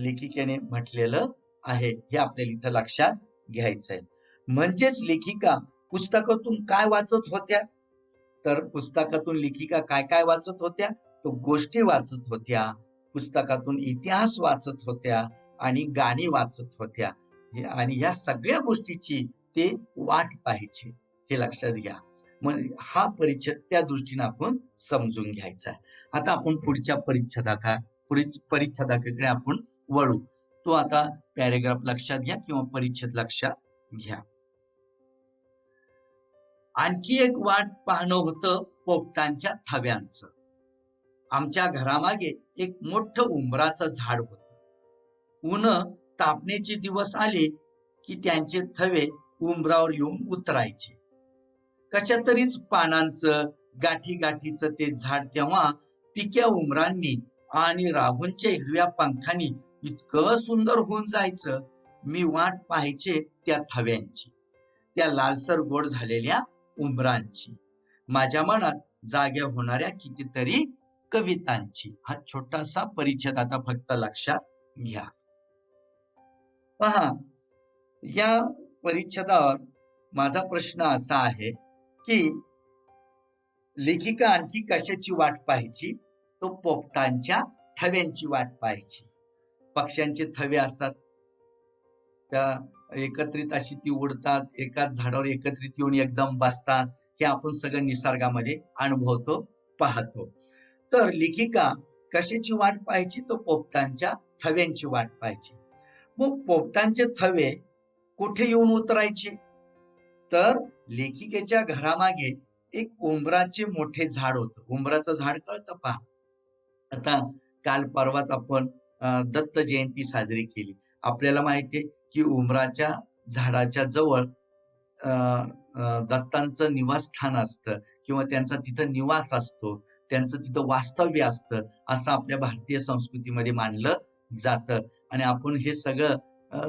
लेखिकेने म्हटलेलं आहे, हे आपल्याला इथं लक्षात घ्यायचंय. म्हणजेच लेखिका पुस्तकातून काय वाचत होत्या? तर पुस्तकातून लेखिका काय काय वाचत होत्या? तो गोष्टी वाचत होत्या, पुस्तकातून इतिहास वाचत होत्या आणि गाणी वाचत होत्या. आणि या सगळ्या गोष्टीची ते वाट पाहायची, हे लक्षात घ्या. मग हा परिच्छेद त्या दृष्टीने आपण समजून घ्यायचा आहे. आता आपण पुढच्या परिच्छेदाकडे आपण वळू. तो आता पॅरेग्राफ लक्षात घ्या किंवा परिच्छेद लक्षात घ्या. आणखी एक वाट पाहणं होतं पोपटांच्या थव्यांचं. आमच्या घरामागे एक मोठं उंबराचं झाड होतं. ऊन तापण्याचे दिवस आले की त्यांचे थवे उंबरावर येऊन उतरायचे. कशा तरीच पानांचं गाठी गाठीचं ते झाड तेव्हा पिक्या उमरांनी आणि राघूंच्या हिरव्या पंखांनी इतकं सुंदर होऊन जायचं. मी वाट पाहायचे त्या थव्यांची, त्या लालसर गोड झालेल्या उंबरांची, माझ्या मनात जाग्या होणाऱ्या कितीतरी कवितांची. हा छोटासा परिच्छेद आता फक्त लक्षात घ्या. पहा, या परिच्छेदावर माझा प्रश्न असा आहे की लेखिका आणखी कशाची वाट पाहायची? तो पोपटांच्या थव्यांची वाट पाहायची. पक्ष्यांचे थवे असतात, त्या एकत्रित अशी ती उडतात, एकाच झाडावर एकत्रित येऊन एकदम बसतात. हे आपण सगळं निसर्गामध्ये अनुभवतो, पाहतो. तर लेखिका कशाची वाट पाहायची? तो पोपटांच्या थव्यांची वाट पाहायची. मग पोपटांचे थवे कुठे येऊन उतरायचे? तर लेखिकेच्या घरामागे एक उंबराचे मोठे झाड होतं. उंबराचं झाड कळतं पहा. आता काल परवाच आपण दत्त जयंती साजरी केली. आपल्याला माहिती आहे, की उंबराच्या झाडाच्या जवळ अ, दत्तांचं निवासस्थान असतं किंवा त्यांचा तिथं निवास असतो. त्यांचं तिथं वास्तव्य असतं, असं आपल्या भारतीय संस्कृतीमध्ये मानलं जातं आणि आपण हे सगळं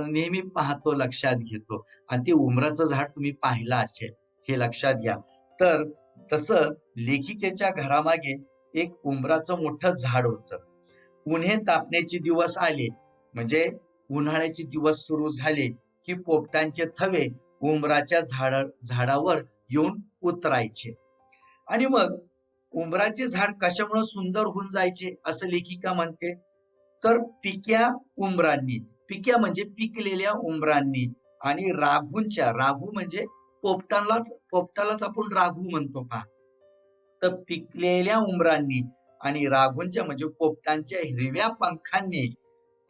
नेहमी पाहतो, लक्षात घेतो आणि ते उंबराचं झाड तुम्ही पाहिलं असेल, हे लक्षात घ्या. तर तसं लेखिकेच्या घरामागे एक उंबराचं मोठं झाड होतं. उन्हे तापण्याचे दिवस आले, म्हणजे उन्हाळ्याचे दिवस सुरू झाले, की पोपटांचे थवे उंबराच्या झाडावर येऊन उतरायचे. आणि मग उंबराचे झाड कशामुळे सुंदर होऊन जायचे असं लेखिका म्हणते, तर पिक्या उंबरांनी, पिक्या म्हणजे पिकलेल्या उंबरांनी आणि राघू म्हणजे पोपटालाच आपण राघू म्हणतो पहा. तर पिकलेल्या उंबरांनी आणि राघूंच्या म्हणजे पोपटांच्या हिरव्या पंखांनी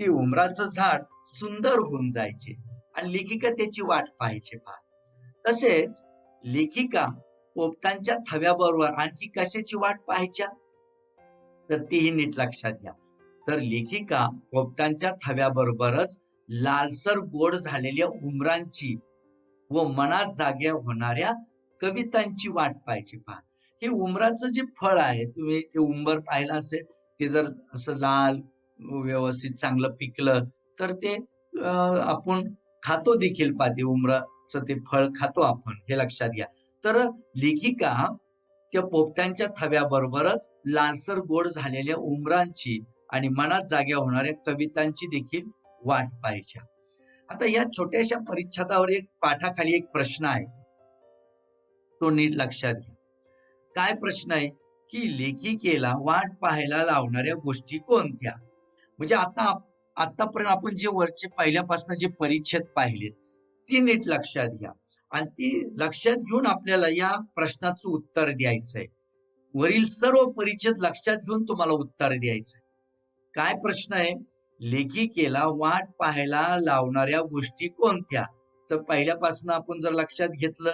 ते उंबराचं झाड सुंदर होऊन जायचे आणि लेखिका त्याची वाट पाहायचे पहा. तसेच लेखिका पोपटांच्या थव्याबरोबर आणखी कशाची वाट पाहायच्या? तर तेही नीट लक्षात घ्या. तर लेखिका पोपटांच्या थव्याबरोबरच लालसर गोड झालेल्या उमरांची व मनात जाग्या होणाऱ्या कवितांची वाट पाहायची पहा. हे उमराचं जे फळ आहे, तुम्ही ते उंबर पाहिलं असेल, ते जर असं लाल व्यवस्थित चांगलं पिकलं तर ते आपण खातो देखील पहा, ते उमराचं ते फळ खातो आपण, हे लक्षात घ्या. तर लेखिका त्या पोपटांच्या थव्याबरोबरच लालसर गोड झालेल्या उमरांची आणि मनात जाग्या होणाऱ्या कवितांची देखील वाट पाहायच्या. आता या छोट्याशा परिच्छेदावर एक पाठाखाली एक प्रश्न आहे, तो नीट लक्षात घ्या. काय प्रश्न आहे, की लेखिकेला वाट पाहायला लावणाऱ्या गोष्टी कोणत्या? म्हणजे आतापर्यंत आपण जे वरचे पहिल्यापासून जे परिच्छेद पाहिलेत, ती नीट लक्षात घ्या आणि ती लक्षात घेऊन आपल्याला या प्रश्नाचं उत्तर द्यायचंय. वरील सर्व परिच्छेद लक्षात घेऊन तुम्हाला उत्तर द्यायचंय. काय प्रश्न आहे? लेखिकेला वाट पाहायला लावणाऱ्या गोष्टी कोणत्या? तर पहिल्यापासून आपण जर लक्षात घेतलं,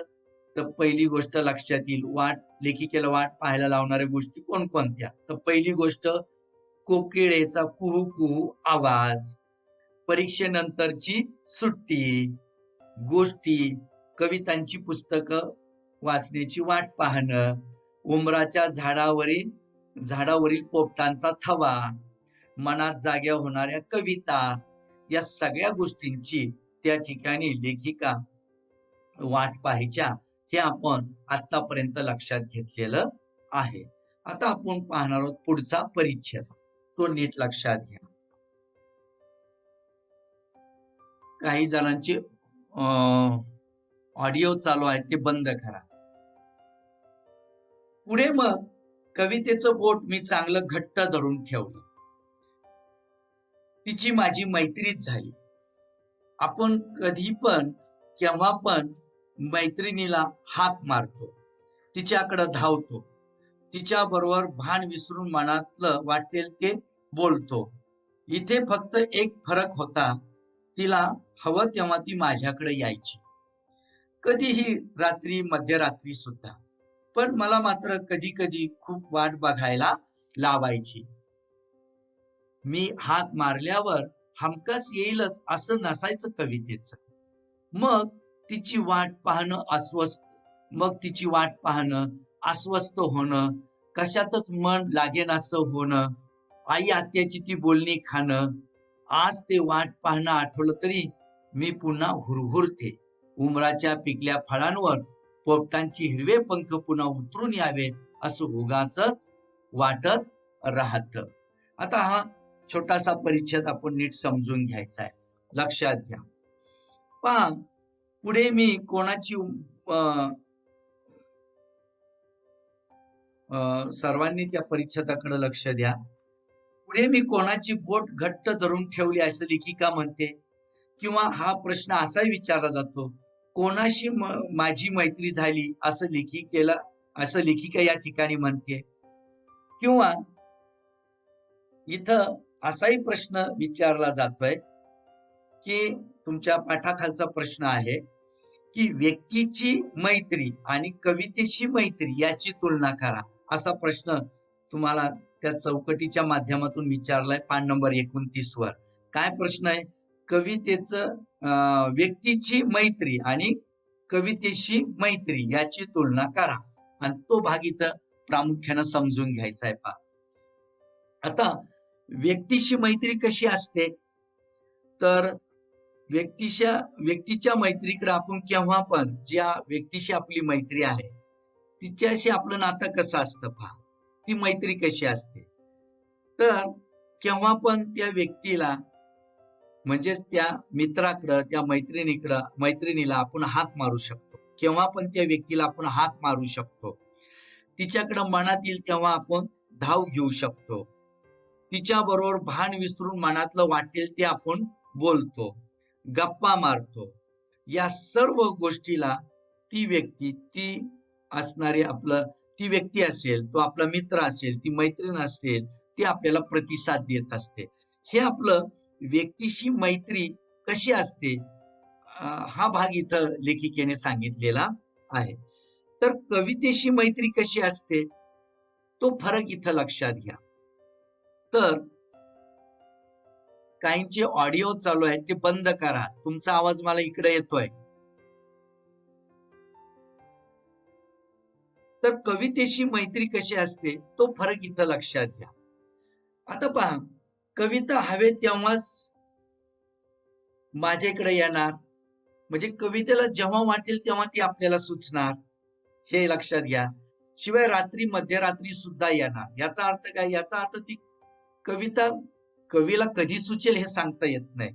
तर पहिली गोष्ट लक्षात येईल, लेखिकेला वाट पाहायला लावणाऱ्या गोष्टी कोणकोणत्या? तर पहिली गोष्ट, कोकिळेचा कुहू कुहू आवाज, परीक्षेनंतरची सुट्टी, गोष्टी, कवितांची पुस्तकं वाचण्याची वाट पाहणं, उमराच्या झाडावरील पोपटांचा थवा, मनात जाग्या होणाऱ्या कविता, या सगळ्या गोष्टींची त्या ठिकाणी लेखिका वाट पाहायच्या, हे आपण आतापर्यंत लक्षात घेतलेलं आहे. आता आपण पाहणार आहोत पुढचा परिच्छेद, तो नीट लक्षात घ्या. काही जणांचे ऑडिओ चालू आहे, ते बंद करा. पुढे मग कवितेचं बोट मी चांगलं घट्ट धरून ठेवलं. तिची माझी मैत्रीच झाली. आपण कधी पण केव्हा पण मैत्रिणीला हाक मारतो, तिच्याकडे धावतो, तिच्या बरोबर भान विसरून मनातलं वाटेल ते बोलतो. इथे फक्त एक फरक होता, तिला हवं तेव्हा ती माझ्याकडे यायची, कधीही रात्री मध्यरात्री सुद्धा. पण मला मात्र कधी कधी खूप वाट बघायला लावायची. मी हाक मारल्यावर हमखास येईलच असं नसायचं कवितेचं. मग तिची वाट पाहणं अस्वस्थ मग तिची वाट पाहणं, अस्वस्थ होणं, कशातच मन लागेनासं होणं, आई आत्याची ती बोलणी खाणं. आज ते वाट पाहणं आठवलं तरी मी पुन्हा हुरहुरते. उमराच्या पिकल्या फळांवर पोपटांचे हिरवे पंख पुन्हा उतरून यावेत असं उगाचच वाटत राहतं. आता हा छोटासा परिच्छेद आपण नीट समजून घ्यायचा आहे. लक्षात घ्या. पहा, पुढे मी कोणाची सर्वांनी त्या परिच्छेदाकडे लक्ष द्या. पुढे मी कोणाची बोट घट्ट धरून ठेवली असं लेखिका म्हणते, किंवा हा प्रश्न असाही विचारला जातो, कोणाशी माझी मैत्री झाली असं लेखिका या ठिकाणी म्हणते. किंवा इथं असाही प्रश्न विचारला जातोय, की तुमच्या पाठाखालचा प्रश्न आहे की व्यक्तीची मैत्री आणि कवितेची मैत्री याची तुलना करा, असा प्रश्न तुम्हाला त्या चौकटीच्या माध्यमातून विचारलाय पान नंबर 29 वर. काय प्रश्न आहे? कवितेचं व्यक्तीची मैत्री आणि कवितेशी मैत्री याची तुलना करा, आणि तो भाग इथं प्रामुख्यानं समजून घ्यायचा आहे. पहा, आता व्यक्तीशी मैत्री कशी असते, तर व्यक्तीच्या मैत्रीकडे आपण केव्हा पण, ज्या व्यक्तीशी आपली मैत्री आहे तिच्याशी आपलं नातं कसं असतं पहा. ती मैत्री कशी असते, तर केव्हा पण त्या व्यक्तीला म्हणजेच त्या मित्राकडं, त्या मैत्रिणीला आपण हाक मारू शकतो. केव्हा पण त्या व्यक्तीला आपण हाक मारू शकतो. तिच्याकडं मनात येईल तेव्हा आपण धाव घेऊ शकतो. तिच्या बरोबर भान विसरून मनातलं वाटेल ते आपण बोलतो, गप्पा मारतो. या सर्व गोष्टीला ती व्यक्ती, ती व्यक्ती असेल, तो आपला मित्र असेल, ती मैत्रीण असेल, ती आपल्याला प्रतिसाद देत असते. हे आपलं व्यक्तीशी मैत्री कशी असते, हा भाग इथं लेखिकेने सांगितलेला आहे. तर कवितेशी मैत्री कशी असते, तो फरक इथं लक्षात घ्या. तर काहींचे ऑडिओ चालू आहेत, ते बंद करा. तुमचा आवाज मला इकडे येतोय. तर कवितेशी मैत्री कशी असते, तो फरक इथं लक्षात घ्या. आता पहा, कविता हवे तेव्हाच माझ्याकडे येणार, म्हणजे कवितेला जेव्हा वाटेल तेव्हा ती आपल्याला सुचणार, हे लक्षात घ्या. शिवाय मध्यरात्री सुद्धा येणार. याचा अर्थ काय? याचा अर्थ ती कविता कवीला कधी सुचेल हे सांगता येत नाही.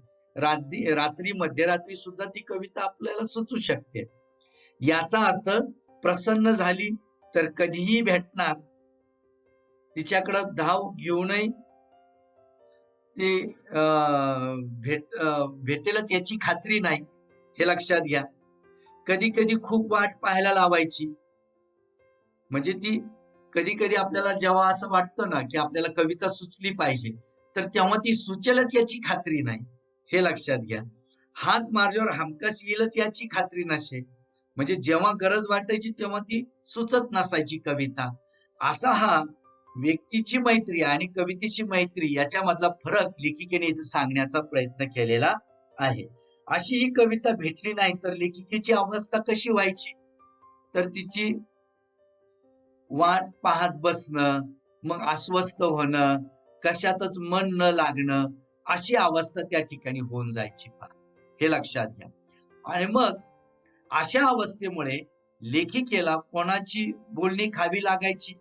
मध्यरात्री सुद्धा ती कविता आपल्याला सुचू शकते. याचा अर्थ प्रसन्न झाली तर कधीही भेटणार, तिच्याकडं धाव घेऊनही ती भेटेलच याची खात्री नाही, हे लक्षात घ्या. कधी कधी खूप वाट पाहायला लावायची, म्हणजे ती कधी कधी आपल्याला जेव्हा असं वाटतं ना की आपल्याला कविता सुचली पाहिजे, तर तेव्हा ती सुचेलच याची खात्री नाही, हे लक्षात घ्या. हाक मारल्यावर हमखास येईलच याची खात्री नसे, म्हणजे जेव्हा गरज वाटायची तेव्हा ती सुचत नसायची कविता. असा हा व्यक्तीची मैत्री आणि कवितेची मैत्री याच्यामधला फरक लेखिकेने इथे सांगण्याचा प्रयत्न केलेला आहे. अशी ही कविता भेटली नाही तर लेखिकेची अवस्था कशी व्हायची, तर तिची वाट पाहत बसणं, मग अस्वस्थ होणं, कशातच मन न लागणं, अशी अवस्था त्या ठिकाणी होऊन जायची, हे लक्षात घ्या. आणि मग अशा अवस्थेमुळे लेखिकेला कोणाची बोलणी खावी लागायची,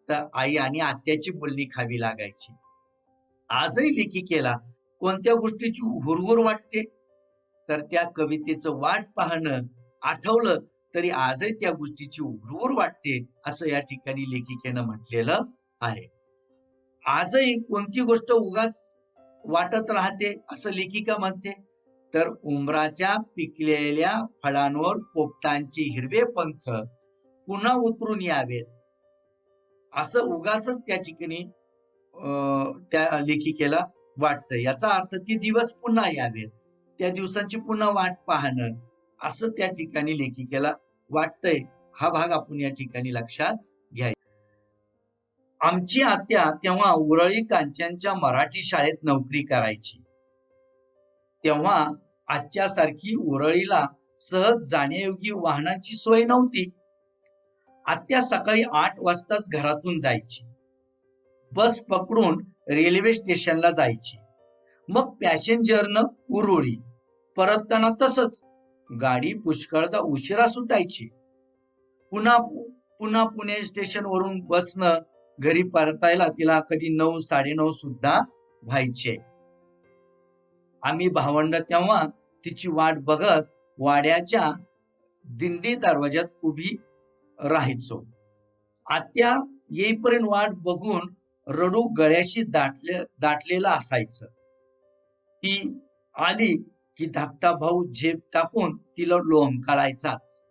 तर आई आणि आत्याची बोलणी खावी लागायची. आजही लेखिकेला कोणत्या गोष्टीची हुरहुर वाटते, तर त्या कवितेचं वाट पाहणं आठवलं तरी आजही त्या गोष्टीची हुरहुर वाटते, असं या ठिकाणी लेखिकेनं म्हटलेलं आहे. आजही कोणती गोष्ट उगाच वाटत राहते असं लेखिका म्हणते, तर उंबराच्या पिकलेल्या फळांवर पोपटांचे हिरवे पंख पुन्हा उतरून यावेत, असं उगाच त्या ठिकाणी त्या लेखिकेला वाटतं. याचा अर्थ ती दिवस पुन्हा यावेत, त्या दिवसांची पुन्हा वाट पाहणं, असं त्या ठिकाणी लेखिकेला वाटतंय. हा भाग आपण या ठिकाणी लक्षात घ्यायचा. आमची आत्या तेव्हा उरळी कांचनच्या मराठी शाळेत नोकरी करायची. तेव्हा आजच्या सारखी उरळीला सहज जाण्यायोग्य वाहनाची सोय नव्हती. आत्या सकाळी 8 वाजताच घरातून जायची, बस पकडून रेल्वे स्टेशनला जायची, मग पॅसेंजरनं उरुळी, परतताना तसंच. गाडी पुष्कळदा उशिरा सुटायची. पुन्हा पुन्हा पुणे स्टेशन वरून बसनं घरी परतायला तिला कधी 9, 9:30 सुद्धा व्हायचे. आम्ही भावंड तेव्हा तिची वाट बघत वाड्याच्या दिंडी दरवाज्यात उभी राहायचो. आत्या येईपर्यंत वाट बघून रडू गळ्याशी दाटलेलं असायचं. ती आली की धाकटा भाऊ झेप टाकून तिला लोंबकळायचाच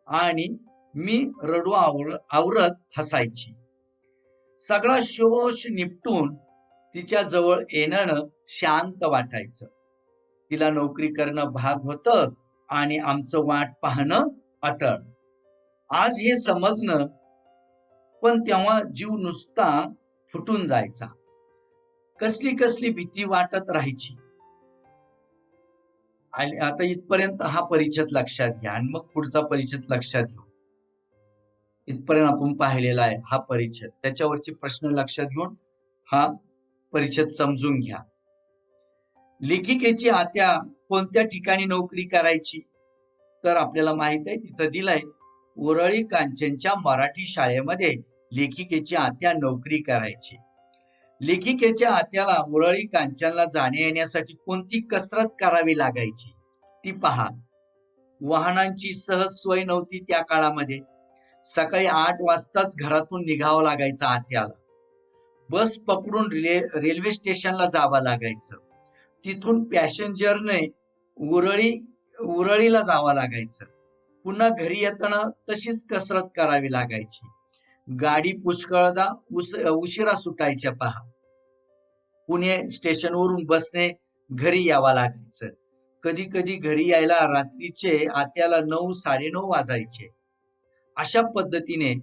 आणि मी रडू आवरत हसायची. सगळा शोष निपटून तिच्या जवळ येणं शांत वाटायचं. तिला नोकरी करणं भाग होतं आणि आमचं वाट पाहणं अटळ. आज हे समजणं, पण तेव्हा जीव नुसता फुटून जायचा. कसली कसली भीती वाटत राहायची. आणि आता इथपर्यंत हा परिच्छेद लक्षात घ्या आणि मग पुढचा परिच्छेद लक्षात घेऊ. इथपर्यंत आपण पाहिलेला आहे हा परिच्छेद. त्याच्यावरचे प्रश्न लक्षात घेऊन हा परिच्छेद समजून घ्या. लेखिकेची आत्या कोणत्या ठिकाणी नोकरी करायची? तर आपल्याला माहित आहे तिथं दिलंय, उरळी कांचनच्या मराठी शाळेमध्ये लेखिकेची आत्या नोकरी करायची. लेखिकेच्या आत्याला उरळी कांचनला जाण्या येण्यासाठी कोणती कसरत करावी लागायची ती पहा. वाहनांची सहज सोय नव्हती त्या काळामध्ये. सकाळी 8 वाजताच घरातून निघावं लागायचं आत्याला. बस पकडून रेल्वे स्टेशनला जावं लागायचं. तिथून पॅसेंजरने उरळीला जावं लागायचं. पुन्हा घरी येताना तशीच कसरत करावी लागायची. गाडी पुष्कळदा उशिरा सुटायच्या पहा. पुणे स्टेशनवरून बसने घरी यावं लागायचं. कधी कधी घरी यायला रात्रीचे आत्याला 9-9:30 वाजायचे. अशा पद्धतीने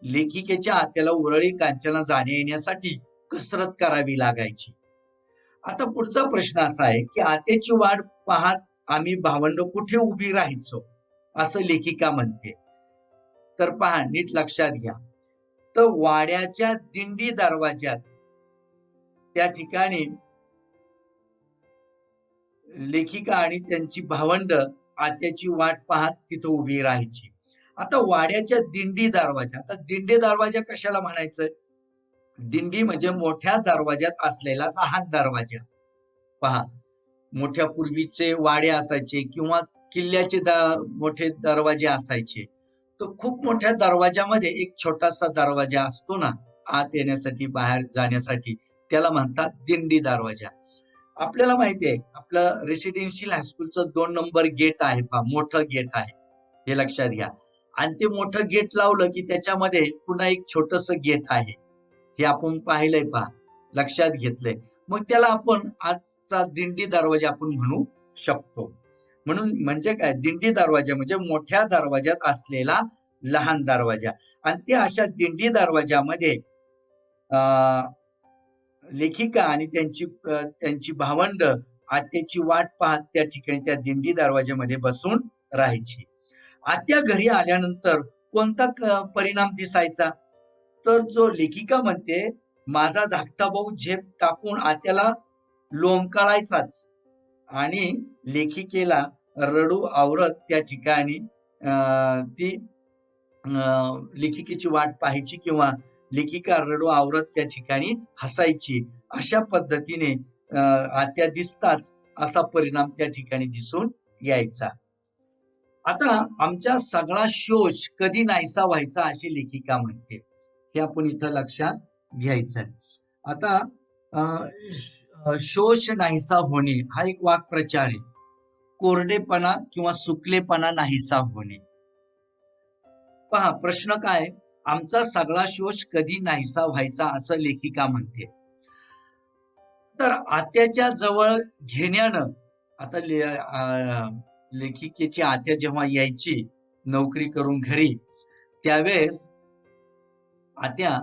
लेखिकेच्या आत्याला उरळी कांचनला जाण्या येण्यासाठी कसरत करावी लागायची. आता पुढचा प्रश्न असा आहे की आत्याची वाट पाहत आम्ही भावंड कुठे उभी राहायचो असं लेखिका म्हणते. तर पहा, नीट लक्षात घ्या. तर वाड्याच्या दिंडी दरवाज्यात त्या ठिकाणी लेखिका आणि त्यांची भावंड आत्याची वाट पाहत तिथं उभी राहायची. आता वाड्याच्या दिंडी दरवाजा, आता दिंडी दरवाजा कशाला म्हणायचं? दिंडी म्हणजे मोठ्या दरवाज्यात असलेला लहान दरवाजा. पहा, मोठ्या पूर्वीचे वाडे असायचे किंवा किल्ल्याचे मोठे दरवाजे असायचे. तो खूप मोठ्या दरवाजामध्ये एक छोटासा दरवाजा असतो ना, आत येण्यासाठी बाहेर जाण्यासाठी, त्याला म्हणतात दिंडी दरवाजा. आपल्याला माहिती आहे आपलं रेसिडेन्शियल हायस्कूलचं 2 नंबर गेट आहे पहा, मोठं गेट आहे, हे लक्षात घ्या. आणि ते मोठं गेट लावलं की त्याच्यामध्ये पुन्हा एक छोटस गेट आहे, हे आपण पाहिलंय पहा, लक्षात घेतलंय. मग त्याला आपण आजचा दिंडी दरवाजा आपण म्हणू शकतो. म्हणून म्हणजे काय, दिंडी दरवाजा म्हणजे मोठ्या दरवाज्यात असलेला लहान दरवाजा. आणि ते अशा दिंडी दरवाजामध्ये लेखिका आणि त्यांची भावंड आत्याची वाट पाहत त्या ठिकाणी त्या दिंडी दरवाज्यामध्ये बसून राहायची. आत्या घरी आल्यानंतर कोणता परिणाम दिसायचा? तर जो लेखिका म्हणते, माझा धाकटा भाऊ झेप टाकून आत्याला लोंबकळायचाच आणि लेखिकेला रडू आवरत त्या ठिकाणी ती लेखिकेची वाट पाहायची किंवा लेखिका रडू आवरत त्या ठिकाणी हसायची. अशा पद्धतीने आत्या दिसताच असा परिणाम त्या ठिकाणी दिसून यायचा. आता आमचा सगळा शोष कधी नाहीसा व्हायचा अशी लेखिका म्हणते, हे आपण इथं लक्षात घ्यायचंय. आता शोष नाहीसा होणे हा एक वाक्प्रचार आहे. कोरडेपणा किंवा सुकलेपणा नाहीसा होणे. पहा, प्रश्न काय, आमचा सगळा शोष कधी नाहीसा व्हायचा असं लेखिका म्हणते. तर आत्याच्या जवळ घेण्यानं, आता लेखिकेची आत्या जेव्हा यायची नोकरी करून घरी, त्यावेळेस आत्या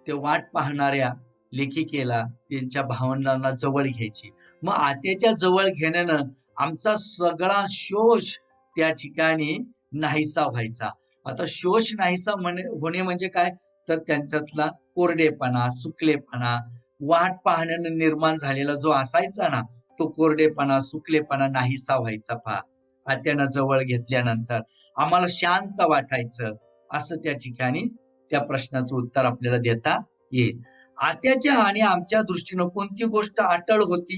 ते वाट पाहणाऱ्या लेखिकेला त्यांच्या भावंडांना जवळ घ्यायची. मग आत्याच्या जवळ घेण्यानं आमचा सगळा शोष त्या ठिकाणी नाहीसा व्हायचा. आता शोष नाहीसा होणे म्हणजे काय, तर त्यांच्यातला कोरडेपणा, सुकलेपणा, वाट पाहण्यानं निर्माण झालेला जो असायचा ना, तो कोरडेपणा, सुकलेपणा नाहीसा व्हायचा. पहा, आत्यानं जवळ घेतल्यानंतर आम्हाला शांत वाटायचं, असं त्या ठिकाणी त्या प्रश्नाचं उत्तर आपल्याला देता येईल. आत्याच्या आणि आमच्या दृष्टीनं कोणती गोष्ट अटळ होती?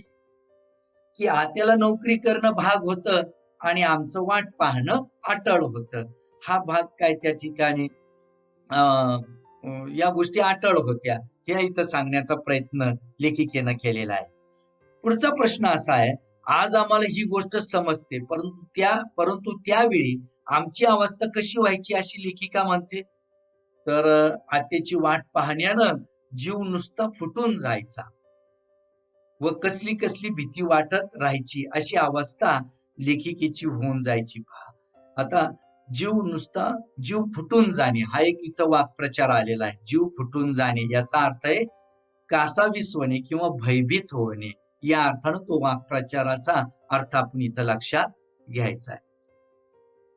की आत्याला नोकरी करणं भाग होतं आणि आमचं वाट पाहणं अटळ होतं. हा भाग काय त्या ठिकाणी या गोष्टी अटळ होत्या, हे इथं सांगण्याचा प्रयत्न लेखिकेनं केलेला आहे. पुढचा प्रश्न असा आहे, आज आम्हाला ही गोष्ट समजते, परंतु त्यावेळी आमची अवस्था कशी व्हायची अशी लेखिका म्हणते. तर आत्याची वाट पाहण्यानं जीव नुसता फुटून जायचा. व कसली कसली भीती वाटत राहायची, अशी अवस्था लेखिकेची होऊन जायची. पहा आता जीव फुटून जाणे हा एक इथं वाक्प्रचार आलेला आहे. जीव फुटून जाणे याचा अर्थ आहे कासावीस होणे किंवा भयभीत होणे, या अर्थानं तो वाक्प्रचाराचा अर्थ आपण इथं लक्षात घ्यायचा आहे.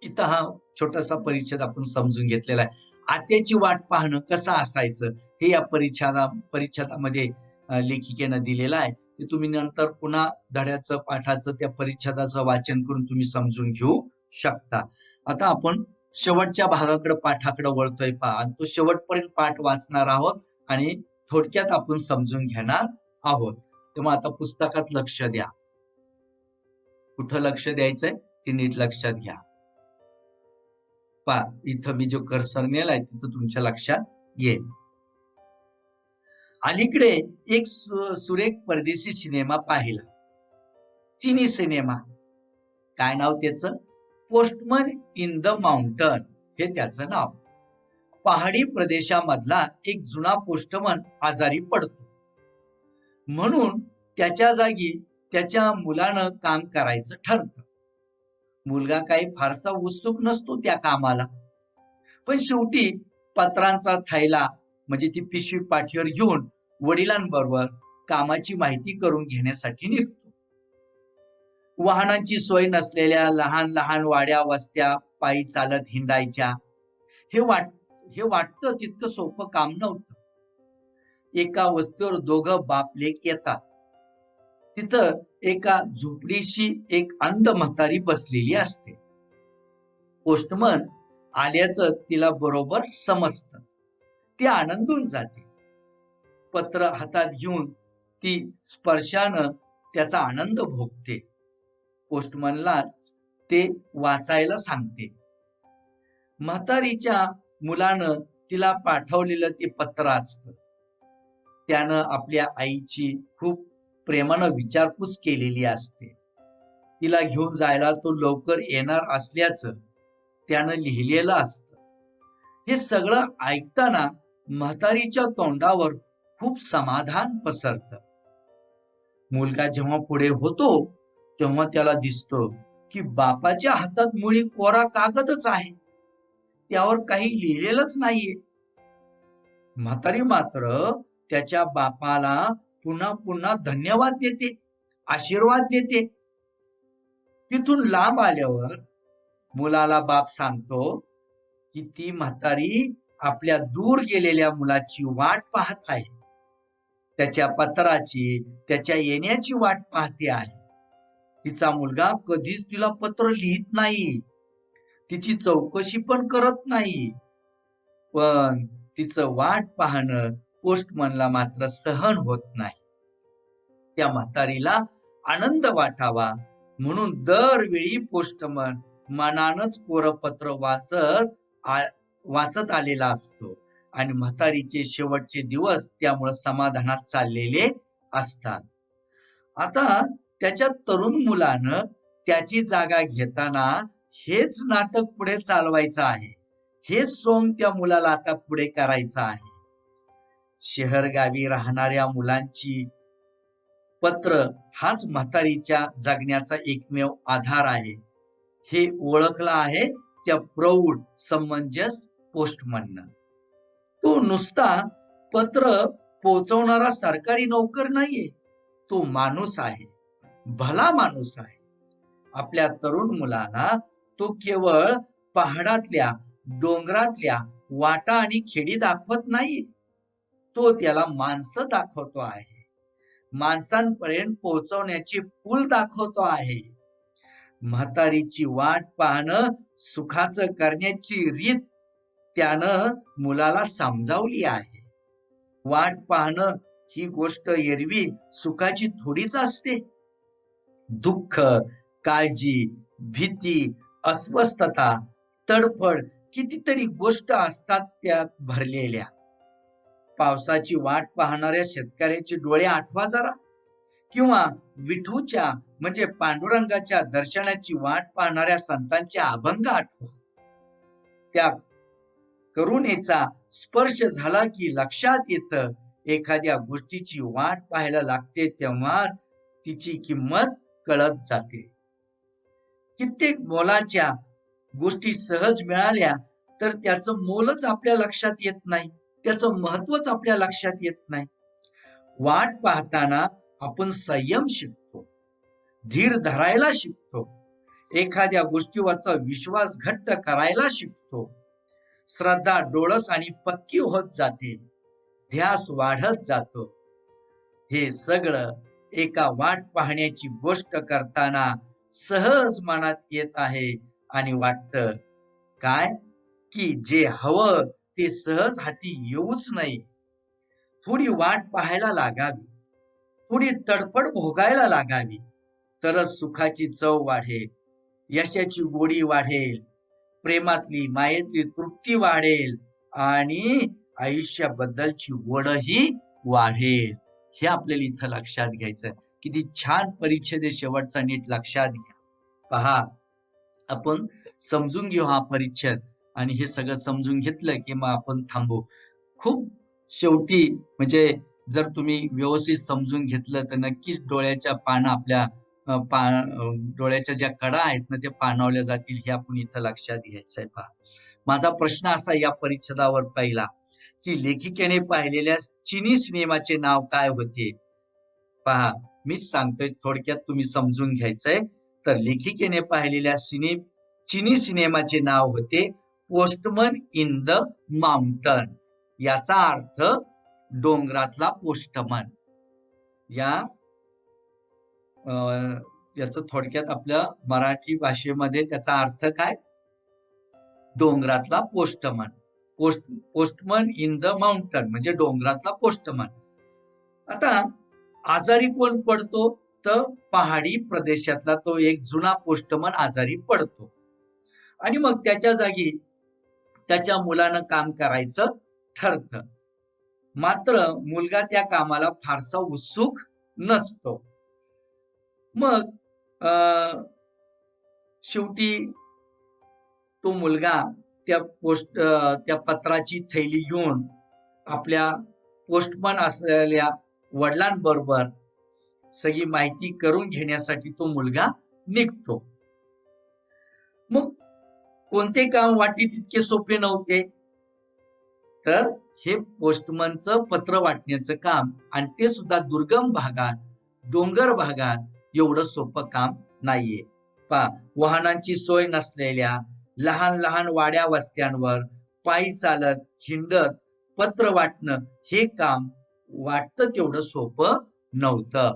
इथं हा छोटासा परिच्छेद आपण समजून घेतलेला आहे. आत्याची वाट पाहणं कसं असायचं हे या परिच्छेदामध्ये लेखिकेनं दिलेलं आहे. ते तुम्ही नंतर पुन्हा धड्याचं पाठाचं त्या परिच्छेदाचं वाचन करून तुम्ही समजून घेऊ शकता. आता आपण शेवटच्या भागाकडे पाठाकडे वळतोय पहा, आणि तो शेवटपर्यंत पाठ वाचणार आहोत आणि थोडक्यात आपण समजून घेणार आहोत. तेव्हा आता पुस्तकात लक्ष द्या. कुठं लक्ष द्यायचंय ते नीट लक्षात घ्या. पहा इथं मी जो कर्सर नेलाय तिथं तुमच्या लक्षात येईल. अलीकडे एक सुरेख परदेशी सिनेमा पाहिला. चिनी सिनेमा. काय नाव त्याचं? पोस्टमन इन द माउंटन हे त्याचं नाव. पहाडी प्रदेशामधला एक जुना पोस्टमन आजारी पडतो, म्हणून त्याच्या जागी त्याच्या मुलानं काम करायचं ठरतं. मुलगा काही फारसा उत्सुक नसतो त्या कामाला, पण शेवटी पत्रांचा थैला म्हणजे ती पिशवी पाठीवर घेऊन वडिलांबरोबर कामाची माहिती करून घेण्यासाठी निघतो. वाहनांची सोय नसलेल्या लहान लहान वाड्या वस्त्या पायी चालत हिंडायच्या. हे वाटतं तितकं सोपं काम नव्हतं. एका वस्तीवर दोघं बाप लेक येतात. तिथं एका झोपडीशी एक अंध म्हातारी बसलेली असते. पोस्टमन आल्याचं तिला बरोबर समजतं. ती आनंदून जाते. पत्र हातात घेऊन ती स्पर्शानं त्याचा आनंद भोगते. पोस्टमनलाच ते वाचायला सांगते. म्हातारीच्या मुलानं तिला पाठवलेलं ते पत्र असतं. त्यानं आपल्या आईची खूप प्रेमानं विचारपूस केलेली असते. तिला घेऊन जायला तो लवकर येणार असल्याचं त्यानं लिहिलेलं असतं. हे सगळं ऐकताना म्हातारीच्या तोंडावर खूप समाधान पसरतं. मुलगा जेव्हा पुढे होतो तेव्हा त्याला दिसतं की बापाच्या हातात मुळी कोरा कागदच आहे, त्यावर काही लिहिलेलंच नाहीये. म्हातारी मात्र त्याच्या बापाला पुन्हा पुन्हा धन्यवाद देते, आशीर्वाद देते. तिथून लांब आल्यावर मुलाला बाप सांगतो की ती म्हातारी आपल्या दूर गेलेल्या मुलाची वाट पाहत आहे. त्याच्या पत्राची, त्याच्या येण्याची वाट पाहते आहे. तिचा मुलगा कधीच तिला पत्र लिहित नाही, तिची चौकशी पण करत नाही. पण तिचं वाट पाहणं पोस्टमनला मात्र सहन होत नाही. त्या म्हातारीला आनंद वाटावा म्हणून दरवेळी पोस्टमन मनानच कोरं पत्र वाचत आलेला असतो आणि म्हातारीचे शेवटचे दिवस त्यामुळे समाधानात चाललेले असतात. आता त्याच्या तरुण मुलानं त्याची जागा घेताना हेच नाटक पुढे चालवायचं आहे. हेच सोंग त्या मुलाला आता पुढे करायचं आहे. शहर गावी राहणाऱ्या मुलांची पत्र हाच म्हातारीच्या जगण्याचा एकमेव आधार आहे, हे ओळखलं आहे त्या प्रौढ समंजस पोस्टमननं. तो नुसता पत्र पोहोचवणारा सरकारी नोकर नाहीये, तो माणूस आहे, भला माणूस आहे. आपल्या तरुण मुलाला तो केवळ पहाडातल्या, डोंगरातल्या वाटा आणि खेडी दाखवत नाही, तो त्याला माणसं दाखवतो आहे. माणसांपर्यंत पोहोचवण्याचे पूल दाखवतो आहे. म्हातारीची वाट पाहणं सुखाचं करण्याची रीत त्यानं मुलाला समजावली आहे. वाट पाहणं ही गोष्ट एरवी सुखाची थोडीच असते. दुःख, काळजी, भीती, अस्वस्थता, तडफड कितीतरी गोष्ट असतात त्यात भरलेल्या. पावसाची वाट पाहणाऱ्या शेतकऱ्याचे डोळे आठवा जरा, किंवा विठूच्या म्हणजे पांडुरंगाच्या दर्शनाची वाट पाहणाऱ्या संतांचे अभंग आठवा. त्या करुणेचा स्पर्श झाला की लक्षात येतं एखाद्या गोष्टीची वाट पाहायला लागते तेव्हा तिची किंमत कळत जाते. कित्येक मोलाच्या गोष्टी सहज मिळाल्या तर त्याचं मोलच आपल्या लक्षात येत नाही, त्याचं महत्वच आपल्या लक्षात येत नाही. वाट पाहताना आपण संयम शिकतो, धीर धरायला शिकतो, एखाद्या गोष्टीवरचा विश्वास घट्ट करायला शिकतो. श्रद्धा डोळस आणि पक्की होत जाते, ध्यास वाढत जातो. हे सगळं एका वाट पाहण्याची गोष्ट करताना सहज मनात येत आहे आणि वाटतं काय की जे हवं ते सहज हाती येऊच नाही. थोडी वाट पाहायला लागावी, थोडी तडफड भोगायला लागावी, तरच सुखाची चव वाढेल, यशाची गोडी वाढेल, प्रेमातली मायेतली तृप्ती वाढेल आणि आयुष्याबद्दलची ओढही वाढेल. हे आपल्याला इथं लक्षात घ्यायचं. किती छान परिच्छेद आहे शेवटचा, नीट लक्षात घ्या. पहा, आपण समजून घेऊ हा परिच्छेद आणि हे सगळं समजून घेतलं की मग आपण थांबू. खूप शेवटी म्हणजे जर तुम्ही व्यवस्थित समजून घेतलं तर नक्कीच डोळ्याच्या पानं आपल्या डोळ्याच्या ज्या कडा आहेत ना त्या पाणावल्या जातील, हे आपण इथं लक्षात घ्यायचंय. पहा, माझा प्रश्न असा या परिच्छेदावर पहिला की लेखिकेने पाहिलेल्या चिनी सिनेमाचे नाव काय होते? पहा, मीच सांगतोय, थोडक्यात तुम्ही समजून घ्यायचंय. तर लेखिकेने पाहिलेल्या चिनी सिनेमाचे नाव होते पोस्टमन इन द माउंटन. याचा अर्थ डोंगरातला पोस्टमन. याचं थोडक्यात आपल्या मराठी भाषेमध्ये त्याचा अर्थ काय? डोंगरातला postman. Postman in the mountain म्हणजे डोंगरातला पोस्टमन. आता आजारी कोण पडतो? तर पहाडी प्रदेशातला तो एक जुना पोस्टमन आजारी पडतो आणि मग त्याच्या जागी त्याच्या मुलानं काम करायचं ठरतं. मात्र मुलगा त्या कामाला फारसा उत्सुक नसतो. मग शेवटी तो मुलगा त्या पत्राची थैली घेऊन आपल्या पोस्टमन असलेल्या वडिलांबरोबर सगळी माहिती करून घेण्यासाठी तो मुलगा निघतो. मग कोणते काम वाटी तितके सोपे नव्हते. तर हे पोस्टमनचं पत्र वाटण्याचं काम, आणि ते सुद्धा दुर्गम भागात, डोंगर भागात, एवढं सोपं काम नाहीये. पहा, वाहनांची सोय नसलेल्या लहान लहान वाड्या वस्त्यांवर पायी चालत हिंडत पत्र वाटणं हे काम वाटतं तेवढं सोपं नव्हतं.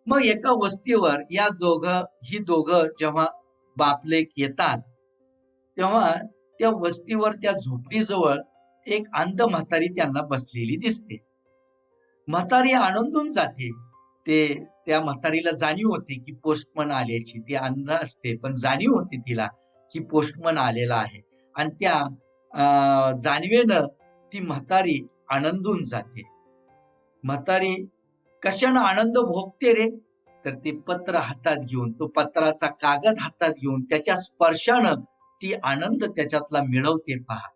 मग एका वस्तीवर ही दोघं जेव्हा बापलेक येतात तेव्हा त्या वस्तीवर त्या झोपडीजवळ एक अंध म्हातारी त्यांना बसलेली दिसते. म्हातारी आनंदून जाते. त्या म्हातारीला जाणीव होते की पोस्टमन आल्याची. ती अंध असते पण जाणीव होती तिला की पोस्टमन आलेला आहे, आणि त्या जाणीवेनं ती म्हातारी आनंदून जाते. म्हातारी कशानं आनंद भोगते रे? तर ते पत्र हातात घेऊन, तो पत्राचा कागद हातात घेऊन त्याच्या स्पर्शानं ती आनंद त्याच्यातला मिळवते. पहा,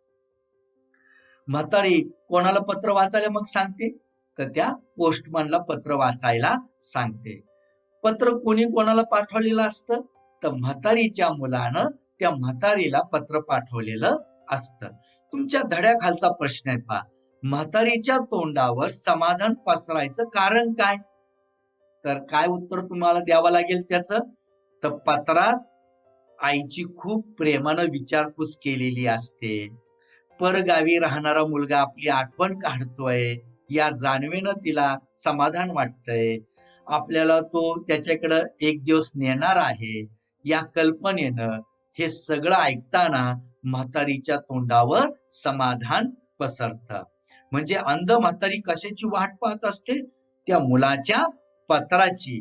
म्हातारी कोणाला पत्र वाचायला मग सांगते? तर त्या पोस्टमनला पत्र वाचायला सांगते. पत्र कोणी कोणाला पाठवलेलं असतं? तर म्हातारीच्या मुलानं त्या म्हातारीला पत्र पाठवलेलं असतं. तुमच्या धड्याखालचा प्रश्न आहे. पहा, म्हातारीच्या तोंडावर समाधान पसरायचं कारण काय? तर काय उत्तर तुम्हाला द्यावं लागेल त्याचं? तर पत्रात आईची खूप प्रेमानं विचारपूस केलेली असते. परगावी राहणारा मुलगा आपली आठवण काढतोय या जाणीवेनं तिला समाधान वाटतंय. आपल्याला तो त्याच्याकडं एक दिवस नेणार आहे या कल्पनेनं हे सगळं ऐकताना म्हातारीच्या तोंडावर समाधान पसरतं. म्हणजे अंध म्हातारी कशाची वाट पाहत असते? त्या मुलाच्या पत्राची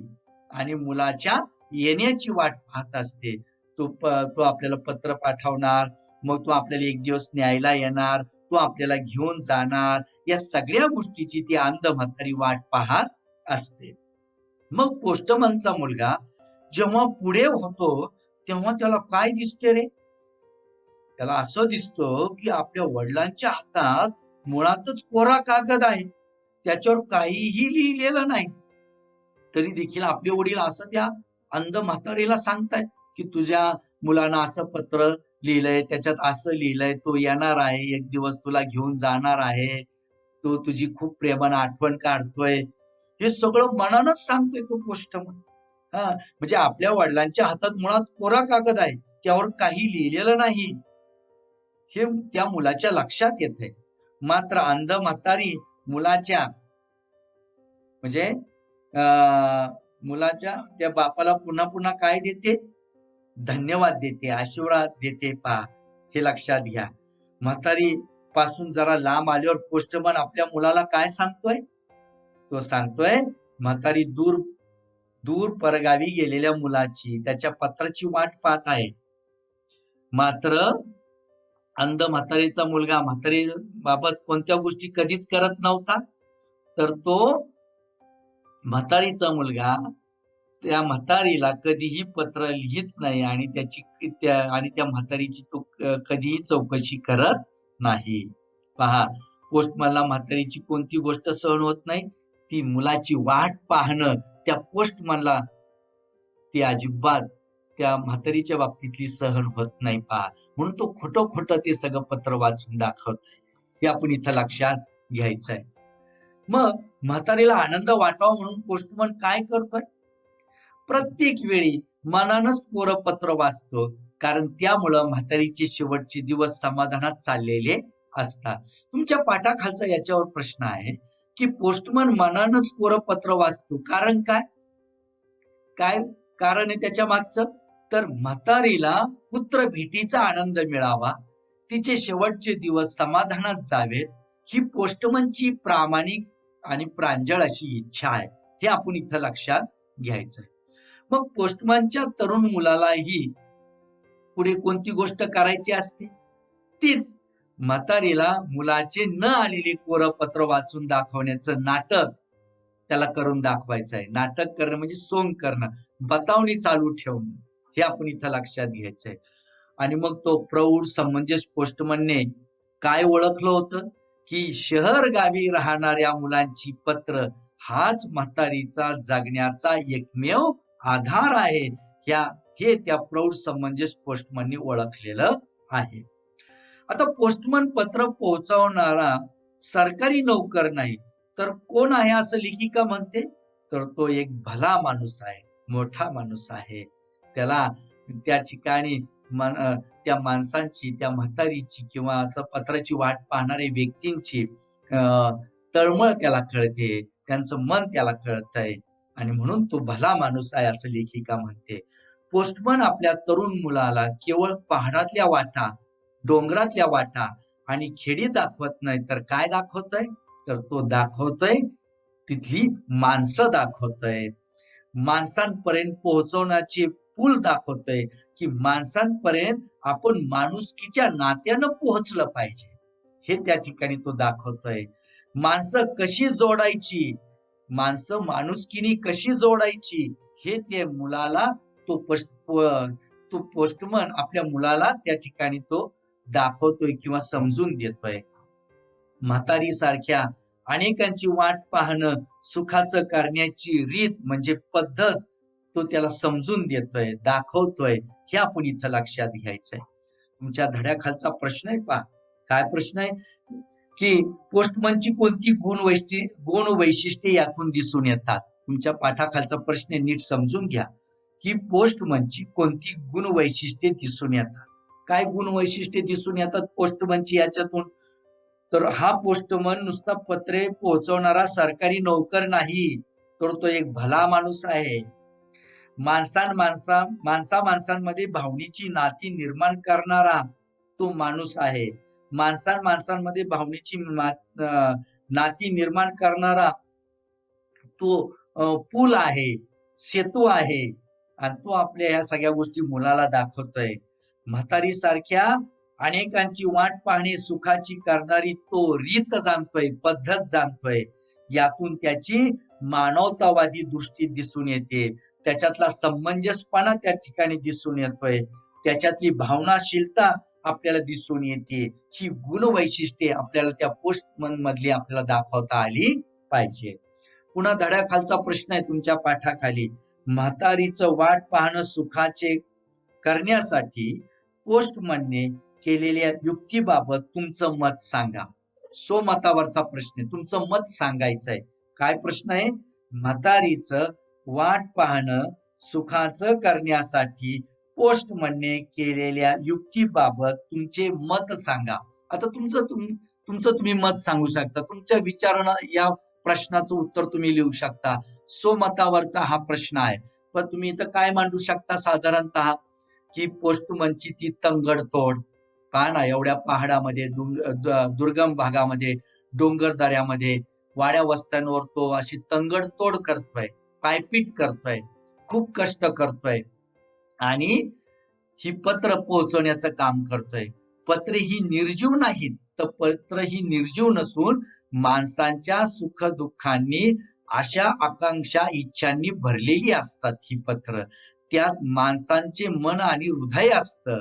आणि मुलाच्या येण्याची वाट पाहत असते. तो आपल्याला पत्र पाठवणार, मग तो आपल्याला एक दिवस न्यायला येणार, तो आपल्याला घेऊन जाणार, या सगळ्या गोष्टीची ती अंध म्हातारी वाट पाहत असते. मग पोस्टमनचा मुलगा जेव्हा पुढे होतो तेव्हा त्याला काय दिसते रे? त्याला असं दिसतं की आपल्या वडिलांच्या हातात मुळातच कोरा कागद आहे. त्याच्यावर काहीही लिहिलेलं नाही, तरी देखील आपले वडील असं त्या अंध म्हातारीला सांगतायत, की तुझ्या मुलानं असं पत्र लिहिलंय, त्याच्यात असं लिहिलंय, तो येणार आहे, एक दिवस तुला घेऊन जाणार आहे. तो तुझी खूप प्रेमानं आठवण काढतोय. हे सगळं मनानच सांगतोय तो पोस्टमन. हां, म्हणजे आपल्या वडिलांच्या हातात मुळात कोरा कागद आहे. त्यावर काही लिहिलेलं नाही. हे त्या मुलाच्या लक्षात येतंय. मात्र अंध म्हातारी मुलाच्या म्हणजे अ, मुलाच्या त्या बापाला पुन्हा पुन्हा काय देते? धन्यवाद देते, आशीर्वाद देते पहा. हे लक्षात घ्या. म्हातारी पासून जरा लांब आल्यावर पोस्टमन आपल्या मुलाला काय सांगतोय? तो सांगतोय, म्हातारी दूर दूर परगावी गेलेल्या मुलाची, त्याच्या पत्राची वाट पाहत आहे. मात्र अंध म्हातारीचा मुलगा म्हातारी बाबत कोणत्या गोष्टी कधीच करत नव्हता. तर तो म्हातारीचा मुलगा त्या म्हातारीला कधीही पत्र लिहीत नाही आणि त्या म्हातारीची तो कधीही चौकशी करत नाही. पहा, पोस्टमनला म्हातारीची कोणती गोष्ट सहन होत नाही, ती मुलाची वाट पाहणं त्या पोस्टमनला ती अजिबात त्या म्हातारीच्या बाबतीतली सहन होत नाही पहा. म्हणून तो खोटं खोटं ते सगळं पत्र वाचून दाखवतोय. हे आपण इथं लक्षात घ्यायचंय. मग म्हातारीला आनंद वाटावा म्हणून पोस्टमन काय करतोय? प्रत्येक वेळी मनानच कोरं पत्र वाचतो, कारण त्यामुळं म्हातारीचे शेवटचे दिवस समाधानात चाललेले असतात. तुमच्या पाठाखालचा याच्यावर प्रश्न आहे, की पोस्टमन मनानच कोरं पत्र वाचतो, कारण काय? काय कारण आहे त्याच्या मागचं? तर म्हातारीला पुत्र भेटीचा आनंद मिळावा, तिचे शेवटचे दिवस समाधानात जावेत, ही पोस्टमनची प्रामाणिक आणि प्रांजळ अशी इच्छा आहे. हे आपण इथं लक्षात घ्यायचंय. मग पोस्टमनच्या तरुण मुलालाही पुढे कोणती गोष्ट करायची असते? तीच म्हातारीला मुलाचे न आलेले कोरं पत्र वाचून दाखवण्याचं नाटक त्याला करून दाखवायचं आहे. नाटक करणं म्हणजे सोंग करणं, बतावणी चालू ठेवणं. हे आपण इथं लक्षात घ्यायचंय. आणि मग तो प्रौढ समंजस पोस्टमनने काय ओळखलं होतं? की शहर गावी राहणाऱ्या मुलांची पत्र हाच म्हातारीचा जगण्याचा एकमेव आधार आहे. हे त्या प्रौढ समंजस पोस्टमनने ओळखलेलं आहे. आता पोस्टमन पत्र पोहोचवणारा सरकारी नोकर नाही, तर कोण आहे असं लेखिका म्हणते? तर तो एक भला माणूस आहे, मोठा माणूस आहे. त्याला त्या ठिकाणी त्या माणसांची, त्या म्हातारीची किंवा असं पत्राची वाट पाहणाऱ्या व्यक्तींची तळमळ त्याला कळते, त्यांचं मन त्याला कळतंय आणि म्हणून तो भला माणूस आहे असं लेखिका म्हणते. पोस्टमन आपल्या तरुण मुलाला केवळ पहाडातल्या वाटा, डोंगरातल्या वाटा आणि खेडी दाखवत नाही, तर काय दाखवतोय? तर तो दाखवतोय तिथली माणसं दाखवतोय. माणसांपर्यंत पोहोचवण्याचे पूल दाखवतोय, की माणसांपर्यंत आपण माणुसकीच्या नात्यानं पोहोचलं पाहिजे. हे त्या ठिकाणी तो दाखवतोय. माणसं कशी जोडायची, माणसं माणुसकीने कशी जोडायची, हे ते मुलाला तो पोस्टमन आपल्या मुलाला त्या ठिकाणी तो दाखवतोय किंवा समजून देतोय. म्हातारी सारख्या अनेकांची वाट पाहणं, सुखाचं करण्याची रीत म्हणजे पद्धत तो त्याला समजून देतोय, दाखवतोय. हे आपण इथं लक्षात घ्यायचंय. तुमच्या धड्याखालचा प्रश्न आहे पहा. काय प्रश्न आहे? की पोस्टमनची कोणती गुण वैशिष्ट्ये यातून दिसून येतात? तुमच्या पाठाखालचा प्रश्न नीट समजून घ्या, की पोस्टमनची कोणती गुण वैशिष्ट्ये दिसून येतात? काय गुण वैशिष्ट्ये दिसून येतात पोस्टमनची याच्यातून? तर हा पोस्टमन नुसता पत्रे पोहोचवणारा सरकारी नोकर नाही, तर तो एक भला माणूस आहे. माणसांमध्ये भावनेची नाती निर्माण करणारा तो माणूस आहे. माणसांमध्ये भावनेची नाती निर्माण करणारा तो पूल आहे, सेतू आहे आणि तो आपल्या ह्या सगळ्या गोष्टी मुलाला दाखवतोय. म्हातारी सारख्या अनेकांची वाट पाहणे सुखाची करणारी तो रीत जाणतोय, पद्धत जाणतोय. यातून त्याची मानवतावादी दृष्टी दिसून येते. त्याच्यातला समंजसपणा त्या ठिकाणी दिसून येतोय. त्याच्यातली भावनाशीलता आपल्याला दिसून येते. ही गुण वैशिष्ट्ये आपल्याला त्या पोस्टमन मधली आपल्याला दाखवता आली पाहिजे. पुन्हा धड्याखालचा प्रश्न आहे तुमच्या पाठाखाली, म्हातारीचं वाट पाहणं सुखाचे करण्यासाठी पोस्टमनने केलेल्या युक्तीबाबत तुमचं मत सांगा. स्वमतावरचा प्रश्न आहे, तुमचं मत सांगायचंय. काय प्रश्न आहे? म्हातारीचं वाट पाहणं सुखाचं करण्यासाठी पोस्टमनने केलेल्या युक्तीबाबत तुमचे मत सांगा. आता तुमचं तुम्ही मत सांगू शकता. तुमच्या विचारानं या प्रश्नाचं उत्तर तुम्ही लिहू शकता. स्वमतावरचा हा प्रश्न आहे. पण तुम्ही इथं काय मांडू शकता साधारणतः, की पोस्टमनची ती तंगडतोड, पहा ना, एवढ्या पहाडामध्ये दुर्गम भागामध्ये, डोंगरदऱ्यामध्ये, वाड्या वस्त्यांवर तो अशी तंगडतोड करतोय, पायपीट करतोय, खूप कष्ट करतोय आणि ही पत्र पोहोचवण्याचं काम करतोय. पत्रे ही निर्जीव नाहीत, तर पत्र ही निर्जीव नसून माणसांच्या सुख दुःखांनी, आशा आकांक्षा इच्छांनी भरलेली असतात ही पत्र. त्यात माणसांचे मन आणि हृदय असतं.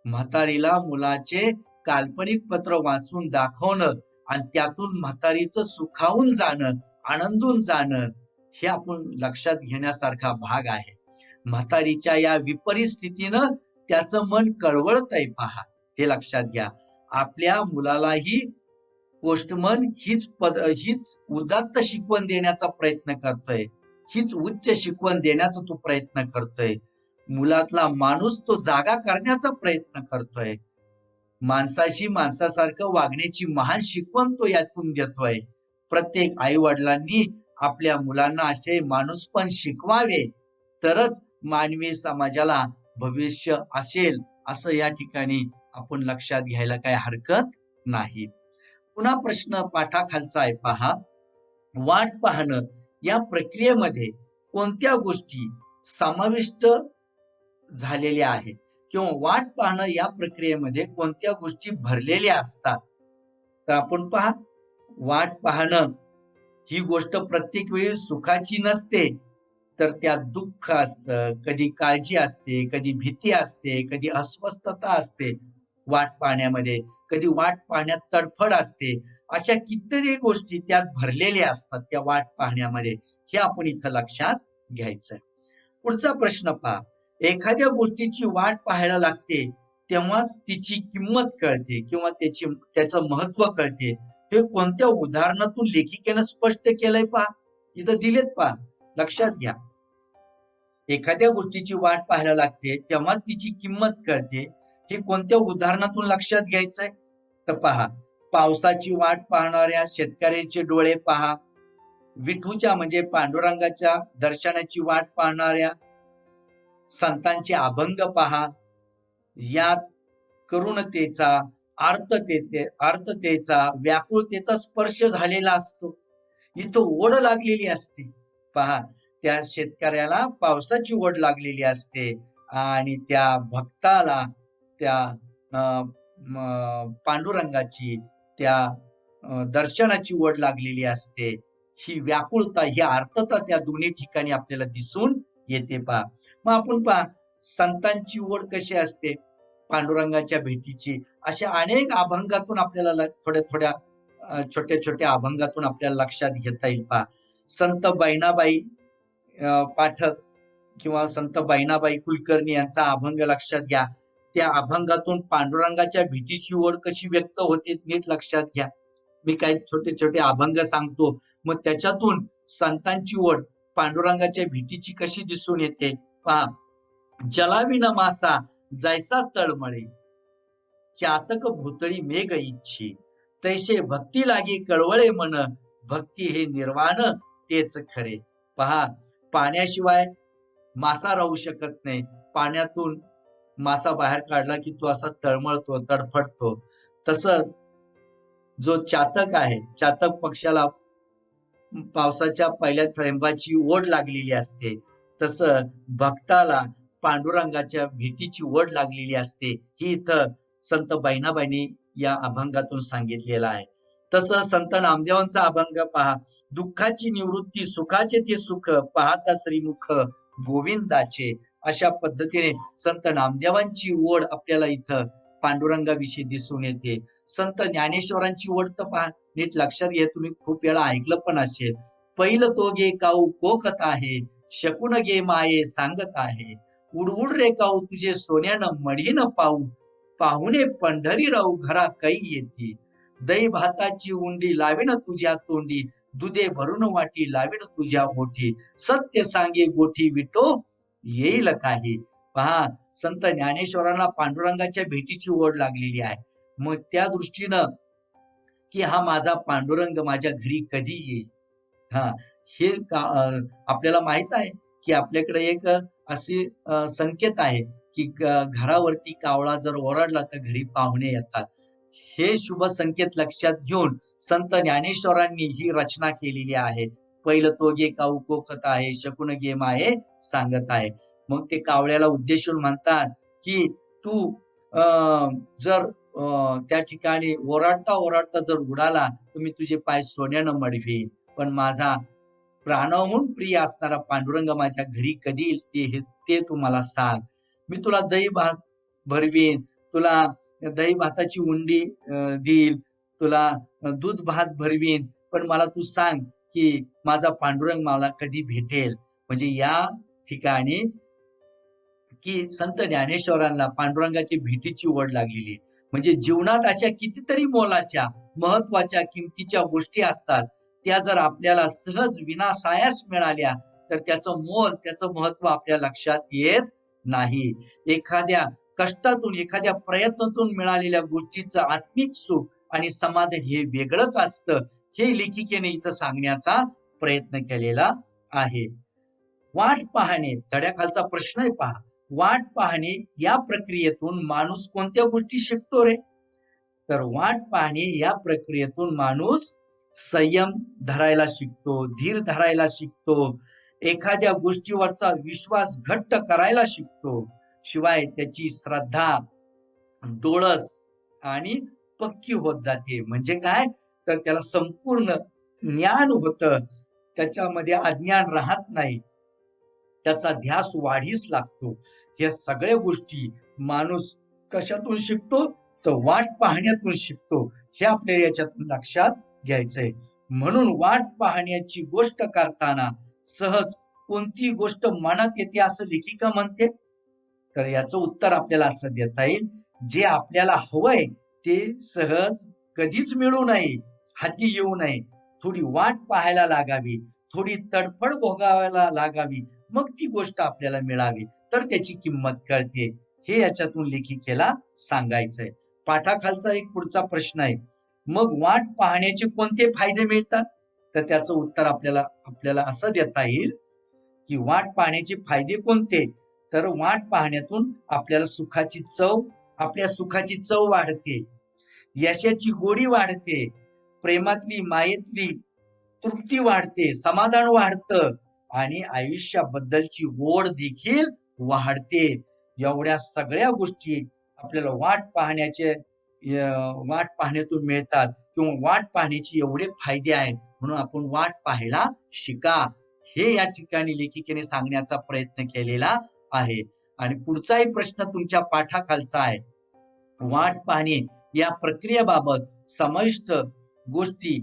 म्हातारीला मुलाचे काल्पनिक पत्र वाचून दाखवणं आणि त्यातून म्हातारीचं सुखावून जाणं, आनंदून जाणं, हे आपण लक्षात घेण्यासारखा भाग आहे. म्हातारीच्या या विपरीत स्थितीनं त्याचं मन कळवळतंय, पहा, हे लक्षात घ्या. आपल्या मुलालाही पोस्टमन हीच उदात्त शिकवण देण्याचा प्रयत्न करतोय, हीच उच्च शिकवण देण्याचा तो प्रयत्न करतोय. मुलातला माणूस तो जागा करण्याचा प्रयत्न करतोय. माणसाशी माणसासारखं वागण्याची महान शिकवण तो यातून देतोय. प्रत्येक आई वडिलांनी आपल्या मुलांना असे माणूसपण शिकवावे, तरच मानवी समाजाला भविष्य असेल, असं या ठिकाणी आपण लक्षात घ्यायला काही हरकत नाही. पुन्हा प्रश्न पाठाखालचा आहे, पहा. वाट पाहणं या प्रक्रियेमध्ये कोणत्या गोष्टी समाविष्ट झालेल्या आहेत, किंवा वाट पाहणं या प्रक्रियेमध्ये कोणत्या गोष्टी भरलेल्या असतात? तर आपण पहा, वाट पाहणं ही गोष्ट प्रत्येक वेळी सुखाची नसते, तर त्यात दुःख असतं, कधी काळजी असते, कधी भीती असते, कधी अस्वस्थता असते वाट पाहण्यामध्ये, कधी वाट पाहण्यात तडफड असते. अशा कितीतरी गोष्टी त्यात भरलेल्या असतात त्या वाट पाहण्यामध्ये. हे आपण इथं लक्षात घ्यायचं. पुढचा प्रश्न पहा, एखाद्या गोष्टीची वाट पाहायला लागते तेव्हाच तिची किंमत कळते किंवा त्याचं महत्व कळते. हे कोणत्या उदाहरणातून लेखिकेनं स्पष्ट केलंय, पहा, इथं दिलेत, पहा, लक्षात घ्या. एखाद्या गोष्टीची वाट पाहायला लागते तेव्हाच तिची किंमत कळते, हे कोणत्या उदाहरणातून लक्षात घ्यायचंय? तर पहा, पावसाची वाट पाहणाऱ्या शेतकऱ्याचे डोळे पहा, विठूच्या म्हणजे पांडुरंगाच्या दर्शनाची वाट पाहणाऱ्या संतांचे अभंग पहा. यात करुणतेचा, आर्ततेचा, व्याकुळतेचा स्पर्श झालेला असतो. इथं ओढ लागलेली असते, पहा, त्या शेतकऱ्याला पावसाची ओढ लागलेली असते आणि त्या भक्ताला त्या पांडुरंगाची, त्या दर्शनाची ओढ लागलेली असते. ही व्याकुळता, ही आर्तता त्या दोन्ही ठिकाणी आपल्याला दिसून येते, पहा. मग आपण पहा, संतांची ओढ कशी असते, पांडुरंगाच्या भेटीची, अशा अनेक अभंगातून आपल्याला छोट्या छोट्या अभंगातून आपल्याला लक्षात घेता येईल, पहा. संत बहिणाबाई पाठक किंवा संत बहिणाबाई कुलकर्णी यांचा अभंग लक्षात घ्या. त्या अभंगातून पांडुरंगाच्या भेटीची ओढ कशी व्यक्त होते नीट लक्षात घ्या. मी काही छोटे छोटे अभंग सांगतो, मग त्याच्यातून संतांची ओढ, पांडुरंगाच्या भेटीची कशी दिसून येते, पहा. जलाविन मासा जैसा तळमळे, चातक भूतळी मेघ इच्छी, तैसे भक्ती लागे कळवळे मन, भक्ती हे निर्वाण तेच खरे. पहा, पाण्याशिवाय मासा राहू शकत नाही. पाण्यातून मासा बाहेर काढला की तो असा तळमळतो, तडफडतो. तसं जो चातक आहे, चातक पक्षाला पावसाच्या पहिल्या थेंबाची ओढ लागलेली असते, तसं भक्ताला पांडुरंगाच्या भेटीची ओढ लागलेली असते. ही इथं संत बहिणाबाईंनी या अभंगातून सांगितलेलं आहे. तसं संत नामदेवांचा अभंग पहा, दुःखाची निवृत्ती सुखाचे ते सुख, पाहता श्रीमुख गोविंदाचे. अशा पद्धतीने संत नामदेवांची ओढ आपल्याला इथं पांडुरंगाविषयी दिसून येते. संत ज्ञानेश्वरांची ओढ तर पहा, नीट लक्षात घ्या, तुम्ही खूप वेळा ऐकलं पण असेल. पहिलं तो गे काऊ कोकत आहे, शकून गे माये सांगत आहे. उडउड रे काऊ तुझे सोन्यानं मढीन पाहू, पाहुणे पंढरी राहू घरा कै येती. दही भाताची उंडी लावेन तुझ्या तोंडी, दुधे भरून वाटी लावेन तुझ्या ओठी. सत्य सांगे गोठी विटो येईल काही. पहा, संत ज्ञानेश्वरांना पांडुरंगाच्या भेटीची ओढ लागलेली आहे. मग त्या दृष्टीनं की हा माझा पांडुरंग माझ्या घरी कधी येईल. हा, हे आपल्याला माहित आहे की आपल्याकडे एक अशी संकेत आहे की घरावरती कावळा जर ओरडला तर घरी पाहुणे येतात. हे शुभ संकेत लक्षात घेऊन संत ज्ञानेश्वरांनी ही रचना केलेली आहे. पहिलं तो गे काऊ कोकत आहे, शकून गे माये सांगत आहे. मग ते कावळ्याला उद्देशून म्हणतात की तू जर त्या ठिकाणी ओरडता ओरडता जर उडाला तर मी तुझे पाय सोन्यानं मढवीन. पण माझा प्राणाहून प्रिय असणारा पांडुरंग माझ्या घरी कधी येईल ते तू मला सांग. मी तुला दही भात भरवीन, तुला दही भाताची उंडी देईल, तुला दूध भात भरवीन, पण मला तू सांग की माझा पांडुरंग मला कधी भेटेल. म्हणजे या ठिकाणी की संत ज्ञानेश्वरांना पांडुरंगाची भेटीची ओढ लागलेली. म्हणजे जीवनात अशा कितीतरी मोलाच्या, महत्वाच्या, किमतीच्या गोष्टी असतात. त्या जर आपल्याला सहज विनासायास मिळाल्या तर त्याचं मोल, त्याचं महत्व आपल्या लक्षात येत नाही. एखाद्या कष्टातून, एखाद्या प्रयत्नातून मिळालेल्या गोष्टीचं आत्मिक सुख आणि समाधान हे वेगळंच असतं. हे लेखिकेने इथं सांगण्याचा प्रयत्न केलेला आहे. वाट पाहणे, धड्याखालचा प्रश्न आहे पहा. वाट पाहणे या प्रक्रियेतून माणूस कोणत्या गोष्टी शिकतो रे? तर वाट पाहणे या प्रक्रियेतून माणूस संयम धरायला शिकतो, धीर धरायला शिकतो, एखाद्या गोष्टीवरचा विश्वास घट्ट करायला शिकतो. शिवाय त्याची श्रद्धा डोळस आणि पक्की होत जाते. म्हणजे काय, तर त्याला संपूर्ण ज्ञान होतं, त्याच्यामध्ये अज्ञान राहत नाही, त्याचा ध्यास वाढीस लागतो. या सगळ्या गोष्टी माणूस कशातून शिकतो, तर वाट पाहण्यातून शिकतो. हे आपल्याला याच्यातून लक्षात घ्यायचंय. म्हणून वाट पाहण्याची गोष्ट करताना सहज कोणती गोष्ट मनात येते असं लेखिका म्हणते? तर याचं उत्तर आपल्याला असं देता येईल, जे आपल्याला हवंय ते सहज कधीच मिळू नये, हाती येऊ नये. थोडी वाट पाहायला लागावी, थोडी तडफड भोगावायला लागावी, मग ती गोष्ट आपल्याला मिळावी, तर त्याची किंमत कळते. हे याच्यातून लेखिकेला सांगायचंय. पाठाखालचा एक पुढचा प्रश्न आहे, मग वाट पाहण्याचे कोणते फायदे मिळतात? तर त्याचं उत्तर आपल्याला असं देता येईल की वाट पाहण्याचे फायदे कोणते? तर वाट पाहण्यातून आपल्या सुखाची चव वाढते, यशाची गोडी वाढते, प्रेमातली मायेतली तृप्ती वाढते, समाधान वाढतं आणि आयुष्याबद्दलची ओढ देखील वाढते. एवढ्या सगळ्या गोष्टी आपल्याला वाट पाहण्यातून मिळतात किंवा वाट पाहण्याचे एवढे फायदे आहेत. म्हणून आपण वाट पाहायला शिका. हे या ठिकाणी लेखिकेने सांगण्याचा प्रयत्न केलेला आहे. आणि पुढचाही प्रश्न तुमच्या पाठाखालचा आहे. वाट पाहणे या प्रक्रियेबाबत समाविष्ट गोष्टी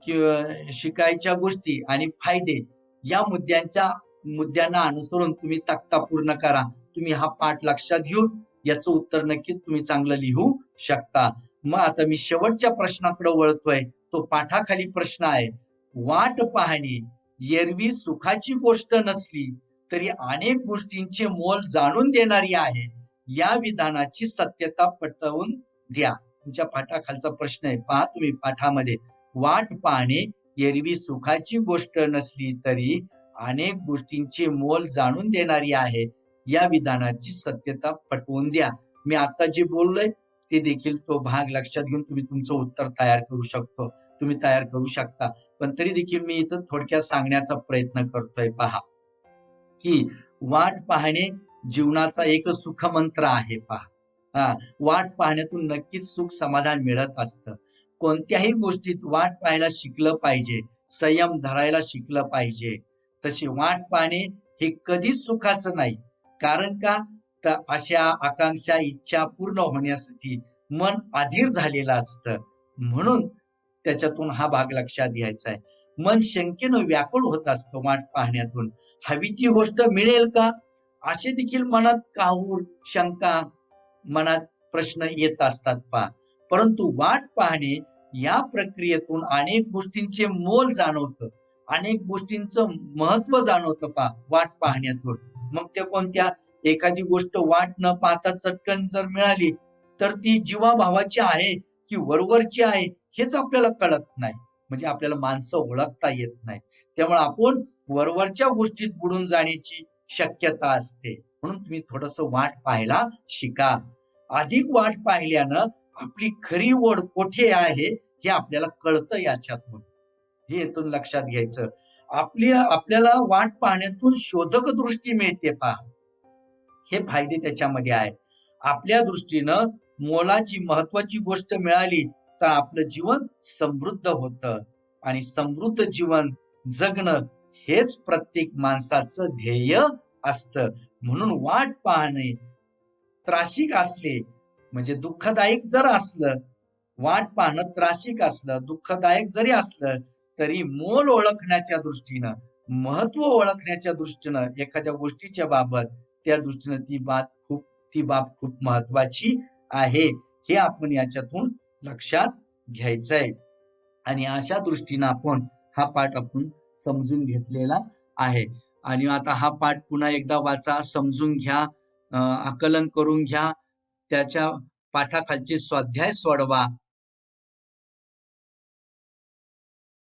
किंवा शिकायच्या गोष्टी आणि फायदे या मुद्द्यांना अनुसरून तुम्ही तक्ता पूर्ण करा. तुम्ही हा पाठ लक्षात घेऊन याचं उत्तर नक्कीच तुम्ही चांगलं लिहू शकता. मग आता मी शेवटच्या प्रश्नाकडे वळतोय. तो पाठाखाली प्रश्न आहे, वाट पाहणे एरवी सुखाची गोष्ट नसली तरी अनेक गोष्टींचे मोल जाणून देणारी आहे. या विधानाची सत्यता पटवून द्या. तुमच्या पाठाखालचा प्रश्न आहे, पहा तुम्ही पाठामध्ये. वाट पाहणे एरवी सुखाची गोष्ट नसली तरी अनेक गोष्टींचे मोल जाणून देणारी आहे. या विधानाची सत्यता पटवून द्या. मी आता जे बोललोय ते देखील तो भाग लक्षात घेऊन तुम्ही तुमचं उत्तर तयार करू शकता. पण तरी देखील मी इथं थोडक्यात सांगण्याचा प्रयत्न करतोय. पहा की वाट पाहणे जीवनाचा एक सुखमंत्र आहे. पहा, वाट पाहण्यातून नक्कीच सुख समाधान मिळत असतं. कोणत्याही गोष्टीत वाट पाहायला शिकलं पाहिजे, संयम धरायला शिकलं पाहिजे. तशी वाट पाहणे हे कधीच सुखाचं नाही. कारण का, तर अशा आकांक्षा, इच्छा पूर्ण होण्यासाठी मन अधीर झालेलं असतं. म्हणून त्याच्यातून हा भाग लक्षात घ्यायचा आहे. मन शंकेनं व्याकुळ होत असतं वाट पाहण्यातून. हवी ती गोष्ट मिळेल का? असे देखील मनात काहूर, शंका, मनात प्रश्न येत असतात पहा. परंतु वाट पाहणे या प्रक्रियेतून अनेक गोष्टींचे मोल जाणवतं. अनेक गोष्टींचं महत्व जाणवतं पहा वाट पाहण्यातून. मग ते कोणत्या? एखादी गोष्ट वाट न पाहता चटकन जर मिळाली, तर ती जीवाभावाची आहे की वरवरची आहे हेच आपल्याला कळत नाही. म्हणजे आपल्याला माणसं ओळखता येत नाही. त्यामुळे आपण वरवरच्या गोष्टीत बुडून जाण्याची शक्यता असते. म्हणून तुम्ही थोडंसं वाट पाहायला शिका. अधिक वाट पाहिल्यानं आपली खरी ओढ कोठे आहे हे आपल्याला कळतं याच्यातून. हे यातून लक्षात घ्यायचं. आपल्याला वाट पाहण्यातून शोधक दृष्टी मिळते पहा. हे फायदे त्याच्यामध्ये आहेत. आपल्या दृष्टीनं मोलाची महत्वाची गोष्ट मिळाली तर आपलं जीवन समृद्ध होतं आणि समृद्ध जीवन जगणं हेच प्रत्येक माणसाचं ध्येय असतं. म्हणून वाट पाहणे त्रासिक असले म्हणजे दुःखदायक जर असलं, वाट पाहणं त्रासिक असलं, दुःखदायक जरी असलं, तरी मोल ओळखण्याच्या दृष्टीनं, महत्व ओळखण्याच्या दृष्टीनं एखाद्या गोष्टीच्या बाबत त्या दृष्टीनं ती बाब खूप महत्वाची आहे. हे आपण याच्यातून लक्षात घ्यायचंय. आणि अशा दृष्टीनं हा पाठ आपण समजून घेतलेला आहे. आणि आता हा पाठ पुन्हा एकदा वाचा, समजून घ्या, आकलन करून घ्या. त्याच्या पाठाखालचे स्वाध्याय सोडवा